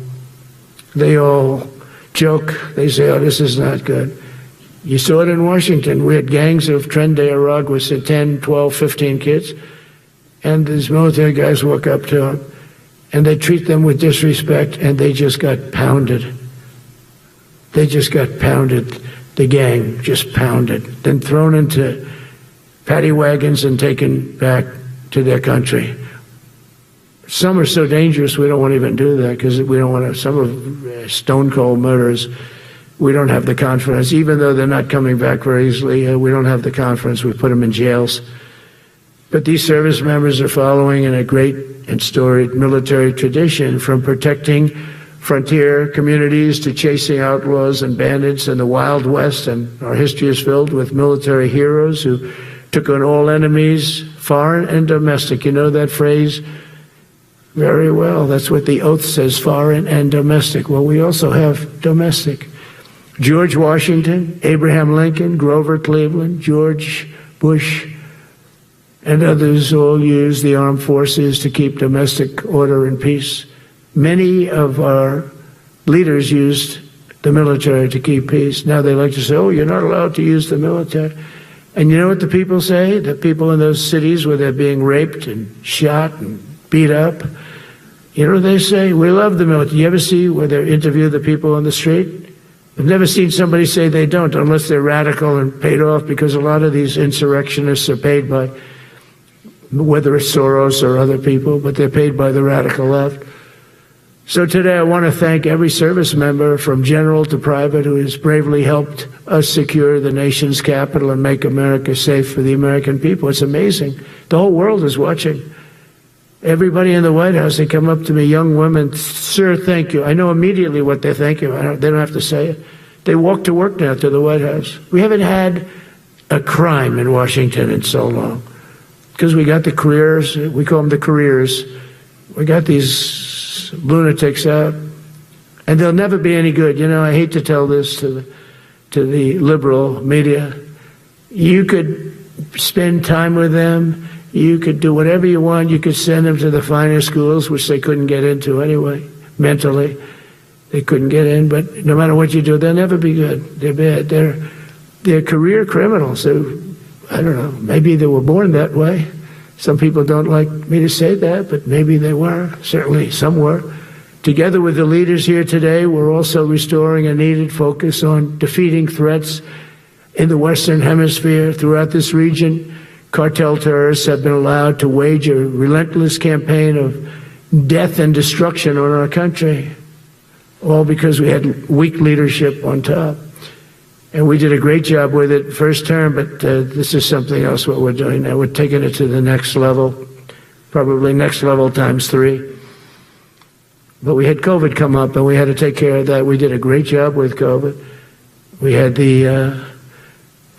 they all joke. They say, oh, this is not good. You saw it in Washington. We had gangs of Tren de Aragua with 10, 12, 15 kids, and these military guys walk up to them, and they treat them with disrespect, and they just got pounded. They just got pounded. The gang just pounded, then thrown into paddy wagons and taken back to their country. Some are so dangerous we don't want to even do that, because we don't want to. Some of stone cold murderers, we don't have the confidence. Even though they're not coming back very easily, we don't have the confidence. We put them in jails. But these service members are following in a great and storied military tradition, from protecting frontier communities to chasing outlaws and bandits in the Wild West. And our history is filled with military heroes who took on all enemies, foreign and domestic. You know that phrase very well. That's what the oath says, foreign and domestic. Well, we also have domestic. George Washington, Abraham Lincoln, Grover Cleveland, George Bush, and others all used the armed forces to keep domestic order and peace. Many of our leaders used the military to keep peace. Now they like to say, oh, you're not allowed to use the military. And you know what the people say? The people in those cities where they're being raped and shot and beat up, you know what they say? We love the military. You ever see where they interview the people on the street? I've never seen somebody say they don't, unless they're radical and paid off, because a lot of these insurrectionists are paid by, whether it's Soros or other people, but they're paid by the radical left. So today I want to thank every service member from general to private who has bravely helped us secure the nation's capital and make America safe for the American people. It's amazing. The whole world is watching. Everybody in the White House, they come up to me, young women, sir, thank you. I know immediately what they thank you. They don't have to say it. They walk to work now to the White House. We haven't had a crime in Washington in so long because we got the careers. We call them the careers. We got these lunatics out, and they'll never be any good. You know, I hate to tell this to the liberal media. You could spend time with them. You could do whatever you want. You could send them to the finer schools, which they couldn't get into anyway. Mentally, they couldn't get in. But no matter what you do, they'll never be good. They're bad. They're career criminals. I don't know. Maybe they were born that way. Some people don't like me to say that, but maybe they were. Certainly some were. Together with the leaders here today, we're also restoring a needed focus on defeating threats in the Western Hemisphere. Throughout this region, cartel terrorists have been allowed to wage a relentless campaign of death and destruction on our country, all because we had weak leadership on top. And we did a great job with it first term, but this is something else what we're doing now. We're taking it to the next level, probably next level times 3. But we had COVID come up, and we had to take care of that. We did a great job with COVID. We had the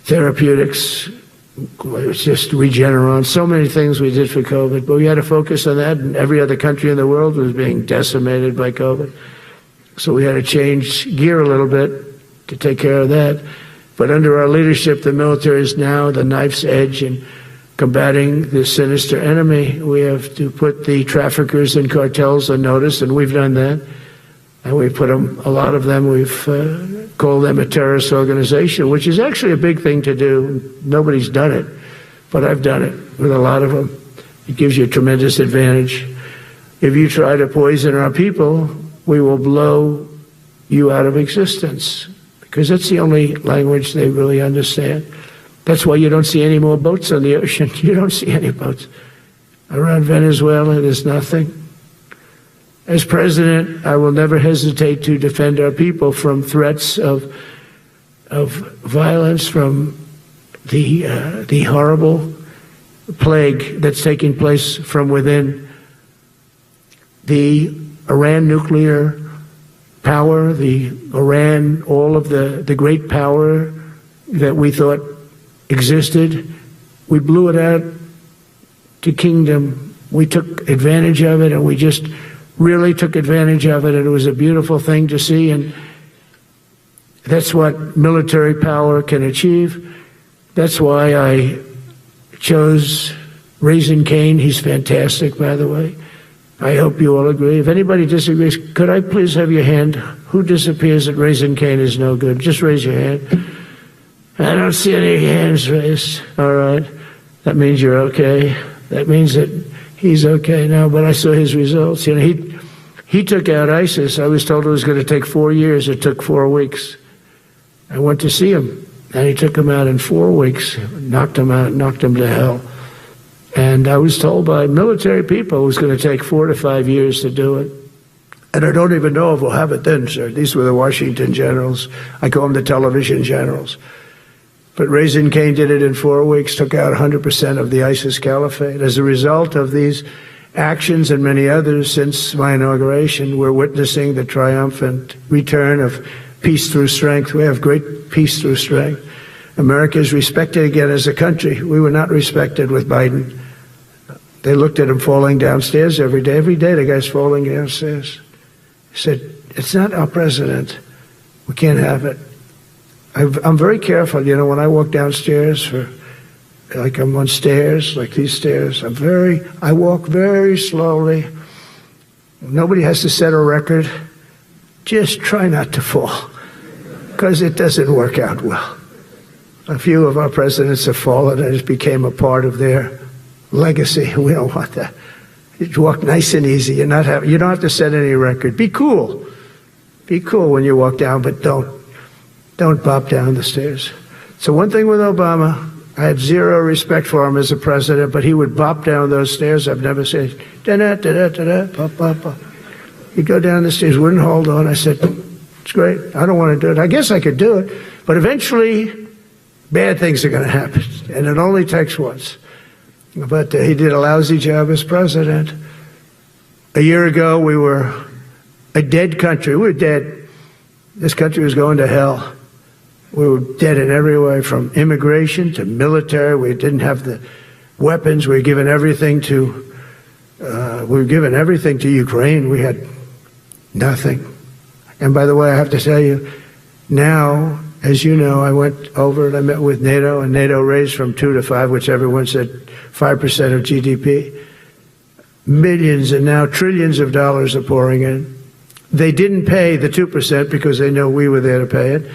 therapeutics. It was just Regeneron, so many things we did for COVID, but we had to focus on that, and every other country in the world was being decimated by COVID. So we had to change gear a little bit to take care of that. But under our leadership, the military is now the knife's edge in combating this sinister enemy. We have to put the traffickers and cartels on notice, and we've done that. And we put them, a lot of them, we've called them a terrorist organization, which is actually a big thing to do. Nobody's done it, but I've done it with a lot of them. It gives you a tremendous advantage. If you try to poison our people, we will blow you out of existence, because that's the only language they really understand. That's why you don't see any more boats on the ocean. You don't see any boats. Around Venezuela, there's nothing. As president, I will never hesitate to defend our people from threats of violence, from the horrible plague that's taking place from within. The Iran nuclear power, the Iran, all of the great power that we thought existed, we blew it out to kingdom. We took advantage of it, and we just really took advantage of it, and it was a beautiful thing to see, and that's what military power can achieve. That's why I chose Raising Cane. He's fantastic, by the way. I hope you all agree. If anybody disagrees, could I please have your hand? Who disappears that Raising Cane is no good? Just raise your hand. I don't see any hands raised. All right. That means you're okay. That means that he's okay now, but I saw his results. You know, he took out ISIS. I was told it was going to take 4 years. It took 4 weeks. I went to see him, and he took him out in 4 weeks, knocked him out, knocked him to hell. And I was told by military people it was going to take 4 to 5 years to do it. And I don't even know if we'll have it then, sir. These were the Washington generals. I call them the television generals. But Raising Cane did it in 4 weeks, took out 100% of the ISIS caliphate. As a result of these actions and many others since my inauguration, we're witnessing the triumphant return of peace through strength. We have great peace through strength. America is respected again as a country. We were not respected with Biden. They looked at him falling downstairs every day. Every day the guy's falling downstairs. He said, it's not our president. We can't have it. I'm very careful, you know, when I walk downstairs like I'm on stairs, like these stairs, I walk very slowly. Nobody has to set a record. Just try not to fall. because it doesn't work out well. A few of our presidents have fallen and it became a part of their legacy. We don't want that. You walk nice and easy. You don't have to set any record. Be cool. Be cool when you walk down, but don't bop down the stairs. So one thing with Obama, I had zero respect for him as a president, but he would bop down those stairs. I've never said, da-da-da-da-da-da, bop, bop, bop. He'd go down the stairs, wouldn't hold on. I said, it's great. I don't want to do it. I guess I could do it, but eventually bad things are going to happen, and it only takes once. But he did a lousy job as president. A year ago, we were a dead country. We were dead. This country was going to hell. We were dead in every way, from immigration to military. We didn't have the weapons. We were given everything to Ukraine. We had nothing. And by the way, I have to tell you, now, as you know, I went over and I met with NATO, and NATO raised from 2 to 5, which everyone said 5% of GDP. Millions and now trillions of dollars are pouring in. They didn't pay the 2% because they know we were there to pay it.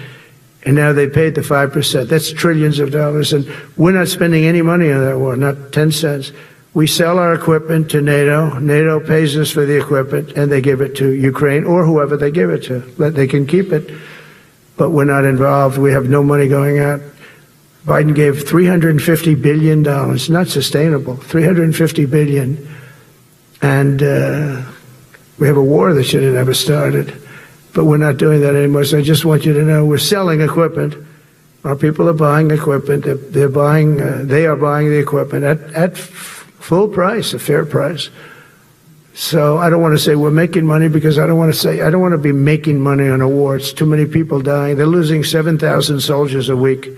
And now they paid the 5%. That's trillions of dollars. And we're not spending any money on that war, not 10 cents. We sell our equipment to NATO. NATO pays us for the equipment, and they give it to Ukraine or whoever they give it to. They can keep it, but we're not involved. We have no money going out. Biden gave $350 billion. Not sustainable. $350 billion. And we have a war that should have never started. But we're not doing that anymore. So I just want you to know we're selling equipment. Our people are buying equipment. They are buying the equipment at full price, a fair price. So I don't want to say we're making money, because I don't want to be making money on a war. It's too many people dying. They're losing 7,000 soldiers a week.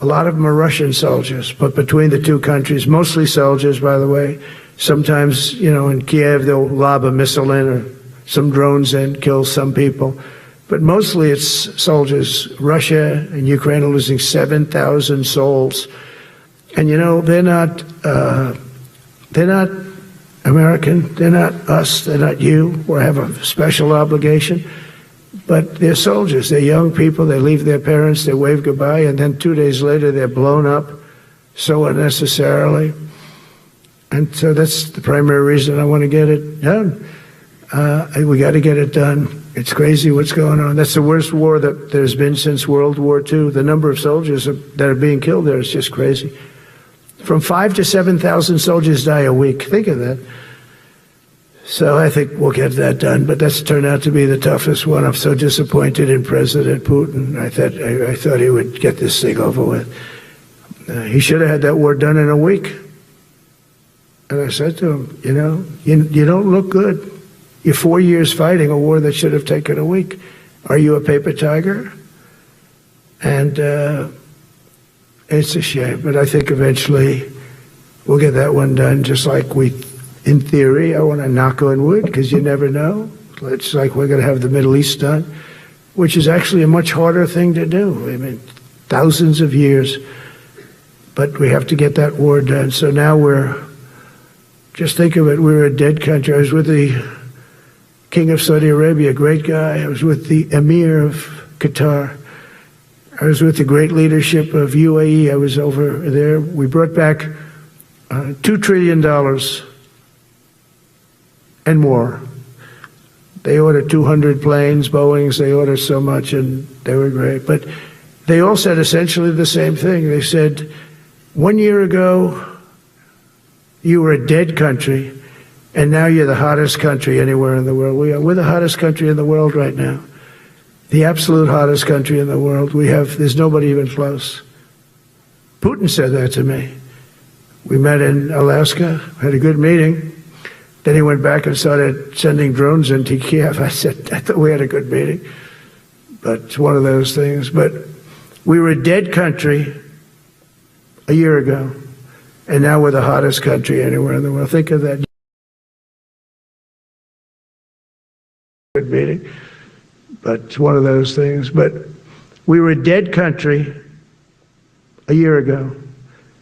A lot of them are Russian soldiers, but between the two countries, mostly soldiers, by the way. Sometimes, in Kiev, they'll lob a missile in or some drones in, kill some people. But mostly it's soldiers. Russia and Ukraine are losing 7,000 souls. And they're not American. They're not us. They're not you. We have a special obligation. But they're soldiers. They're young people. They leave their parents. They wave goodbye. And then 2 days later, they're blown up so unnecessarily. And so that's the primary reason I want to get it done. We got to get it done. It's crazy what's going on. That's the worst war that there's been since World War II. The number of soldiers that are being killed there is just crazy. From 5,000 to 7,000 soldiers die a week. Think of that. So I think we'll get that done. But that's turned out to be the toughest one. I'm so disappointed in President Putin. I thought he would get this thing over with. He should have had that war done in a week. And I said to him, you don't look good. You're 4 years fighting a war that should have taken a week. Are you a paper tiger? And it's a shame, but I think eventually we'll get that one done, just like in theory, I want to knock on wood, because you never know. It's like we're going to have the Middle East done, which is actually a much harder thing to do. I mean, thousands of years, but we have to get that war done. So now just think of it, we're a dead country. I was with the King of Saudi Arabia, a great guy. I was with the Emir of Qatar. I was with the great leadership of UAE. I was over there. We brought back $2 trillion and more. They ordered 200 planes, Boeings. They ordered so much, and they were great. But they all said essentially the same thing. They said, 1 year ago, you were a dead country, and now you're the hottest country anywhere in the world. We're the hottest country in the world right now. The absolute hottest country in the world. There's nobody even close. Putin said that to me. We met in Alaska, had a good meeting. Then he went back and started sending drones into Kiev. I thought we had a good meeting. But it's one of those things. But we were a dead country a year ago, and now we're the hottest country anywhere in the world. Think of that. Good meeting. But it's one of those things. But we were a dead country a year ago,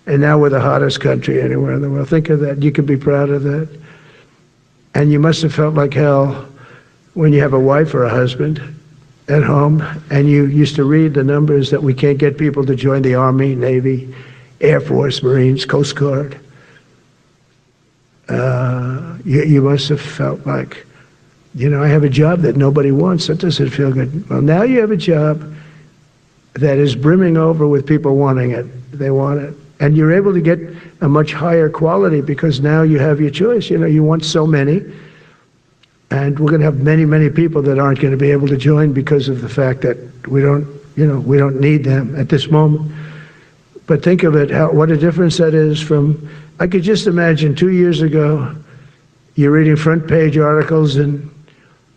and now we're the hottest country anywhere in the world. Think of that. You could be proud of that. And you must have felt like hell when you have a wife or a husband at home, and you used to read the numbers that we can't get people to join the Army, Navy, Air Force, Marines, Coast Guard, you must have felt like, I have a job that nobody wants. That doesn't feel good. Well, now you have a job that is brimming over with people wanting it. They want it. And you're able to get a much higher quality because now you have your choice. You want so many. And we're going to have many, many people that aren't going to be able to join because of the fact that we don't need them at this moment. But think of it, what a difference that is from, I could just imagine 2 years ago, you're reading front page articles in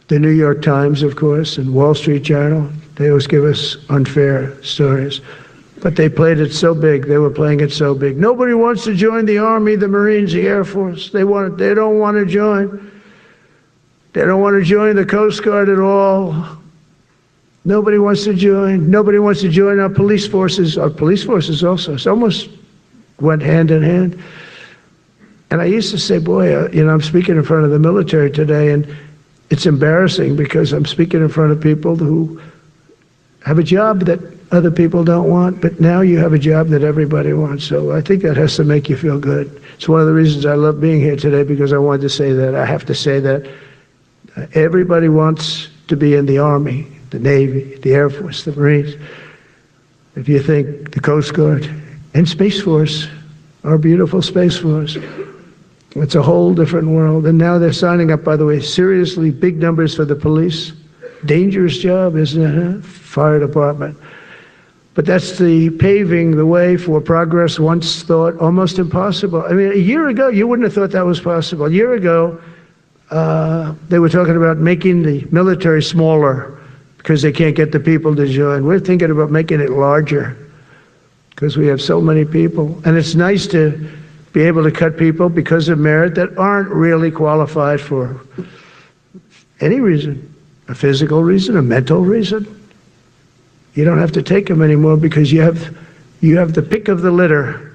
the New York Times, of course, and Wall Street Journal. They always give us unfair stories. But they played it so big. They were playing it so big. Nobody wants to join the Army, the Marines, the Air Force. They don't want to join. They don't want to join the Coast Guard at all. Nobody wants to join. Nobody wants to join our police forces. Our police forces also. It's almost went hand in hand. And I used to say, boy, I'm speaking in front of the military today, and it's embarrassing because I'm speaking in front of people who have a job that other people don't want, but now you have a job that everybody wants. So I think that has to make you feel good. It's one of the reasons I love being here today, because I wanted to say that. I have to say that everybody wants to be in the Army, the Navy, the Air Force, the Marines. If you think the Coast Guard and Space Force, our beautiful Space Force, it's a whole different world. And now they're signing up, by the way, seriously big numbers for the police. Dangerous job, isn't it? Huh? Fire department. But that's the paving the way for progress once thought almost impossible. I mean, a year ago, you wouldn't have thought that was possible. A year ago, they were talking about making the military smaller because they can't get the people to join. We're thinking about making it larger because we have so many people. And it's nice to be able to cut people because of merit that aren't really qualified for any reason, a physical reason, a mental reason. You don't have to take them anymore because you have the pick of the litter,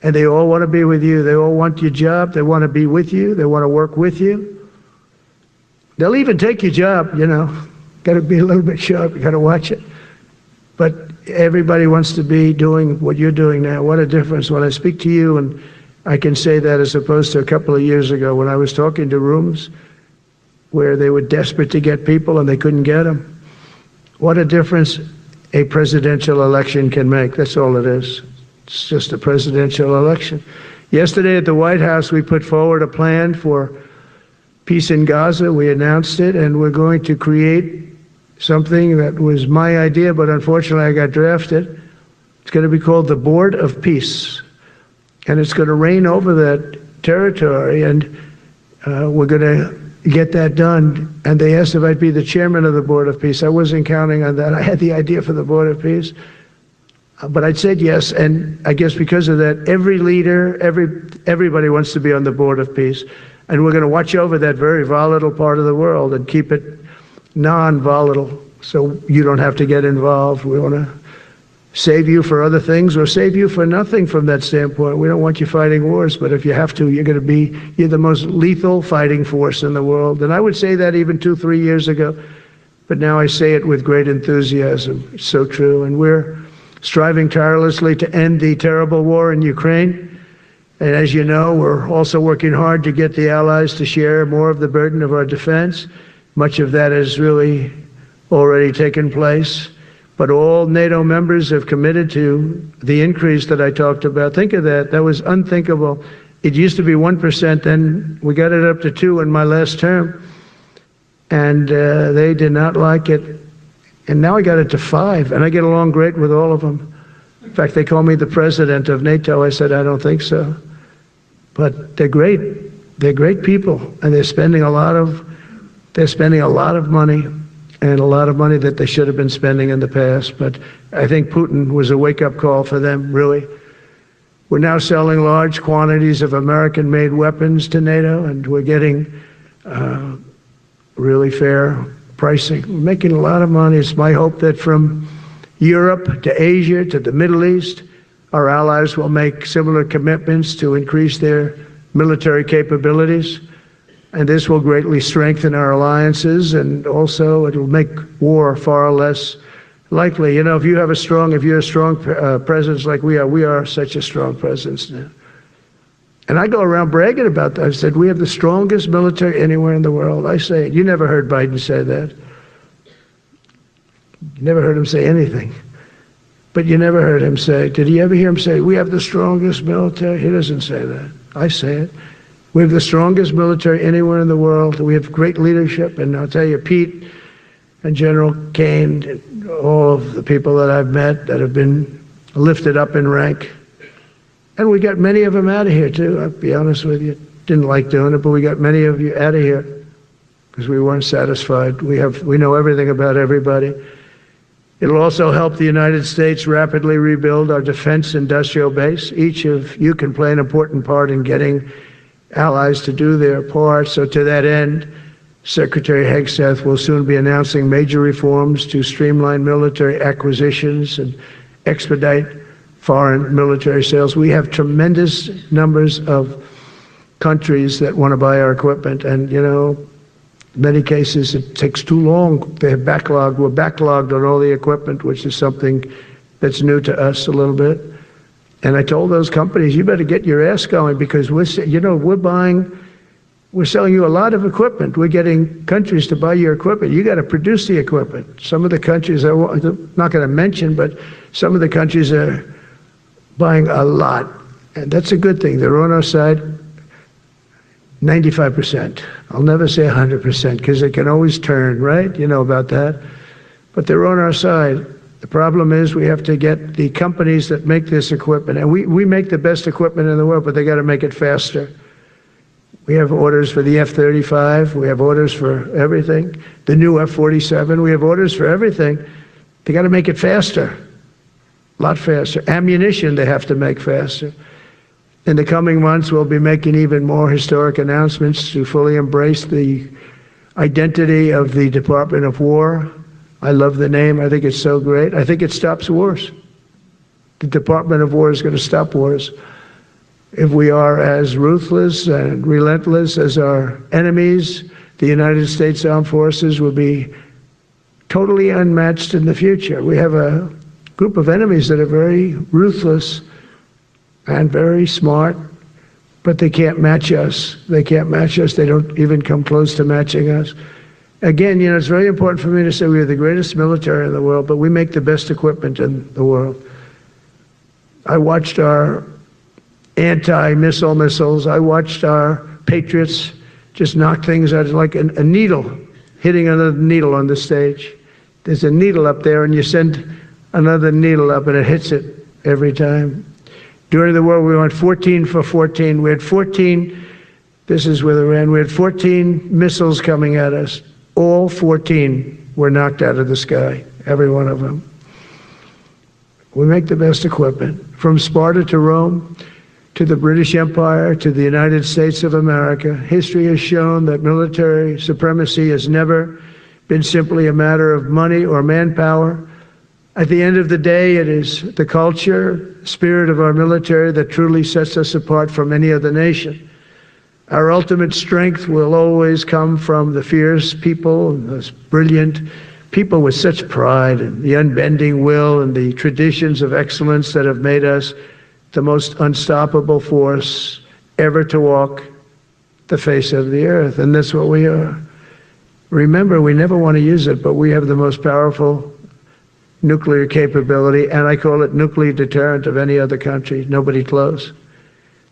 and they all want to be with you. They all want your job. They want to be with you. They want to work with you. They'll even take your job, Got to be a little bit sharp. You got to watch it. But everybody wants to be doing what you're doing now. What a difference. When I speak to you, and I can say that as opposed to a couple of years ago when I was talking to rooms where they were desperate to get people and they couldn't get them. What a difference a presidential election can make. That's all it is. It's just a presidential election. Yesterday at the White House, we put forward a plan for peace in Gaza. We announced it, and we're going to create something that was my idea, but unfortunately I got drafted. It's going to be called the Board of Peace, and it's going to reign over that territory, and we're going to get that done. And they asked if I'd be the chairman of the Board of Peace. I wasn't counting on that. I had the idea for the Board of Peace, but I said yes. And I guess because of that, every leader, everybody wants to be on the Board of Peace. And we're going to watch over that very volatile part of the world and keep it non-volatile so you don't have to get involved. We want to save you for other things or save you for nothing from that standpoint. We don't want you fighting wars, but if you have to, you're the most lethal fighting force in the world. And I would say that even 2-3 years ago, but now I say it with great enthusiasm. It's so true. And we're striving tirelessly to end the terrible war in Ukraine. And as you know, we're also working hard to get the allies to share more of the burden of our defense. Much of that has really already taken place. But all NATO members have committed to the increase that I talked about. Think of that. That was unthinkable. It used to be 1%, then we got it up to 2% in my last term. And they did not like it. And now I got it to 5%, and I get along great with all of them. In fact, they call me the president of NATO. I said, I don't think so. But they're great. They're great people, and they're spending a lot of money. And a lot of money that they should have been spending in the past. But I think Putin was a wake-up call for them, really. We're now selling large quantities of American-made weapons to NATO, and we're getting really fair pricing. We're making a lot of money. It's my hope that from Europe to Asia to the Middle East, our allies will make similar commitments to increase their military capabilities. And this will greatly strengthen our alliances, and also it will make war far less likely. You know, if you're a strong presence like we are such a strong presence now. And I go around bragging about that. I said, we have the strongest military anywhere in the world. I say it. You never heard Biden say that. You never heard him say anything. But you never heard him say, did you ever hear him say, we have the strongest military? He doesn't say that. I say it. We have the strongest military anywhere in the world. We have great leadership. And I'll tell you, Pete and General Kane, and all of the people that I've met that have been lifted up in rank. And we got many of them out of here, too. I'll be honest with you. Didn't like doing it, but we got many of you out of here because we weren't satisfied. We know everything about everybody. It'll also help the United States rapidly rebuild our defense industrial base. Each of you can play an important part in getting allies to do their part. So to that end, Secretary Hegseth will soon be announcing major reforms to streamline military acquisitions and expedite foreign military sales. We have tremendous numbers of countries that want to buy our equipment, and, you know, in many cases it takes too long. They have backlogged. We're backlogged on all the equipment, which is something that's new to us a little bit. And I told those companies, you better get your ass going, because we're selling you a lot of equipment. We're getting countries to buy your equipment. You got to produce the equipment. Some of the countries, I'm not going to mention, but some of the countries are buying a lot. And that's a good thing. They're on our side 95%. I'll never say 100% because it can always turn, right? You know about that. But they're on our side. The problem is we have to get the companies that make this equipment, and we make the best equipment in the world, but they got to make it faster. We have orders for the F-35. We have orders for everything. The new F-47. We have orders for everything. They got to make it faster, a lot faster. Ammunition they have to make faster. In the coming months, we'll be making even more historic announcements to fully embrace the identity of the Department of War. I love the name. I think it's so great. I think it stops wars. The Department of War is going to stop wars. If we are as ruthless and relentless as our enemies, the United States Armed Forces will be totally unmatched in the future. We have a group of enemies that are very ruthless and very smart, but they can't match us. They can't match us. They don't even come close to matching us. Again, you know, it's very important for me to say we are the greatest military in the world, but we make the best equipment in the world. I watched our anti-missile missiles. I watched our Patriots just knock things out like a needle, hitting another needle on the stage. There's a needle up there, and you send another needle up, and it hits it every time. During the war, we went 14 for 14. We had 14, this is with Iran, we had 14 missiles coming at us. All 14 were knocked out of the sky, every one of them. We make the best equipment. From Sparta to Rome, to the British Empire, to the United States of America, history has shown that military supremacy has never been simply a matter of money or manpower. At the end of the day, it is the culture, spirit of our military that truly sets us apart from any other nation. Our ultimate strength will always come from the fierce people, and those brilliant people with such pride, and the unbending will and the traditions of excellence that have made us the most unstoppable force ever to walk the face of the earth. And that's what we are. Remember, we never want to use it, but we have the most powerful nuclear capability, and I call it nuclear deterrent of any other country. Nobody close.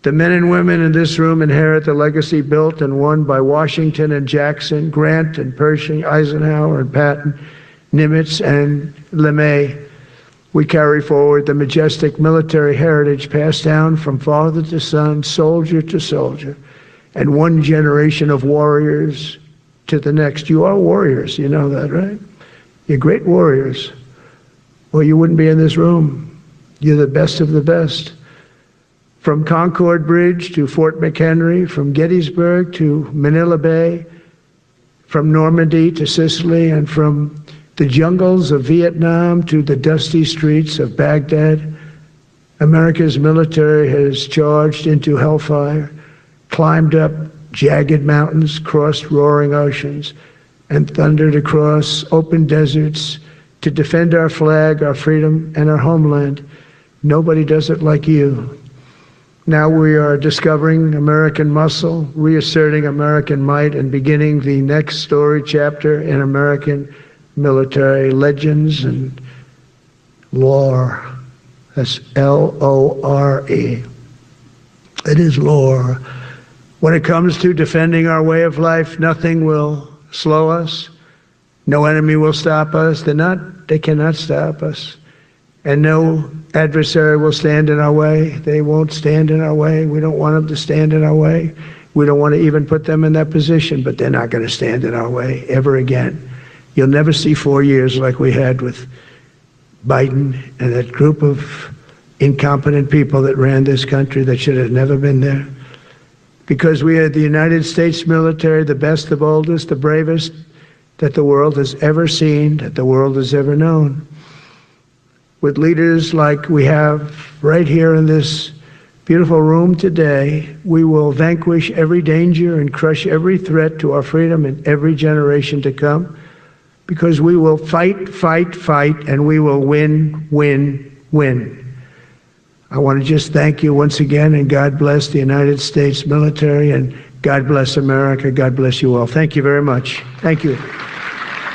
The men and women in this room inherit the legacy built and won by Washington and Jackson, Grant and Pershing, Eisenhower and Patton, Nimitz and LeMay. We carry forward the majestic military heritage passed down from father to son, soldier to soldier, and one generation of warriors to the next. You are warriors, you know that, right? You're great warriors, or you wouldn't be in this room. You're the best of the best. From Concord Bridge to Fort McHenry, from Gettysburg to Manila Bay, from Normandy to Sicily, and from the jungles of Vietnam to the dusty streets of Baghdad, America's military has charged into hellfire, climbed up jagged mountains, crossed roaring oceans, and thundered across open deserts to defend our flag, our freedom, and our homeland. Nobody does it like you. Now we are discovering American muscle, reasserting American might, and beginning the next story chapter in American military legends and lore. That's L-O-R-E. It is lore. When it comes to defending our way of life, nothing will slow us. No enemy will stop us. They cannot stop us. And no adversary will stand in our way. They won't stand in our way. We don't want them to stand in our way. We don't want to even put them in that position, but they're not going to stand in our way ever again. You'll never see 4 years like we had with Biden and that group of incompetent people that ran this country that should have never been there. Because we had the United States military, the best, the boldest, the bravest that the world has ever seen, that the world has ever known. With leaders like we have right here in this beautiful room today, we will vanquish every danger and crush every threat to our freedom in every generation to come, because we will fight, fight, fight, and we will win, win, win. I want to just thank you once again, and God bless the United States military, and God bless America. God bless you all. Thank you very much. Thank you.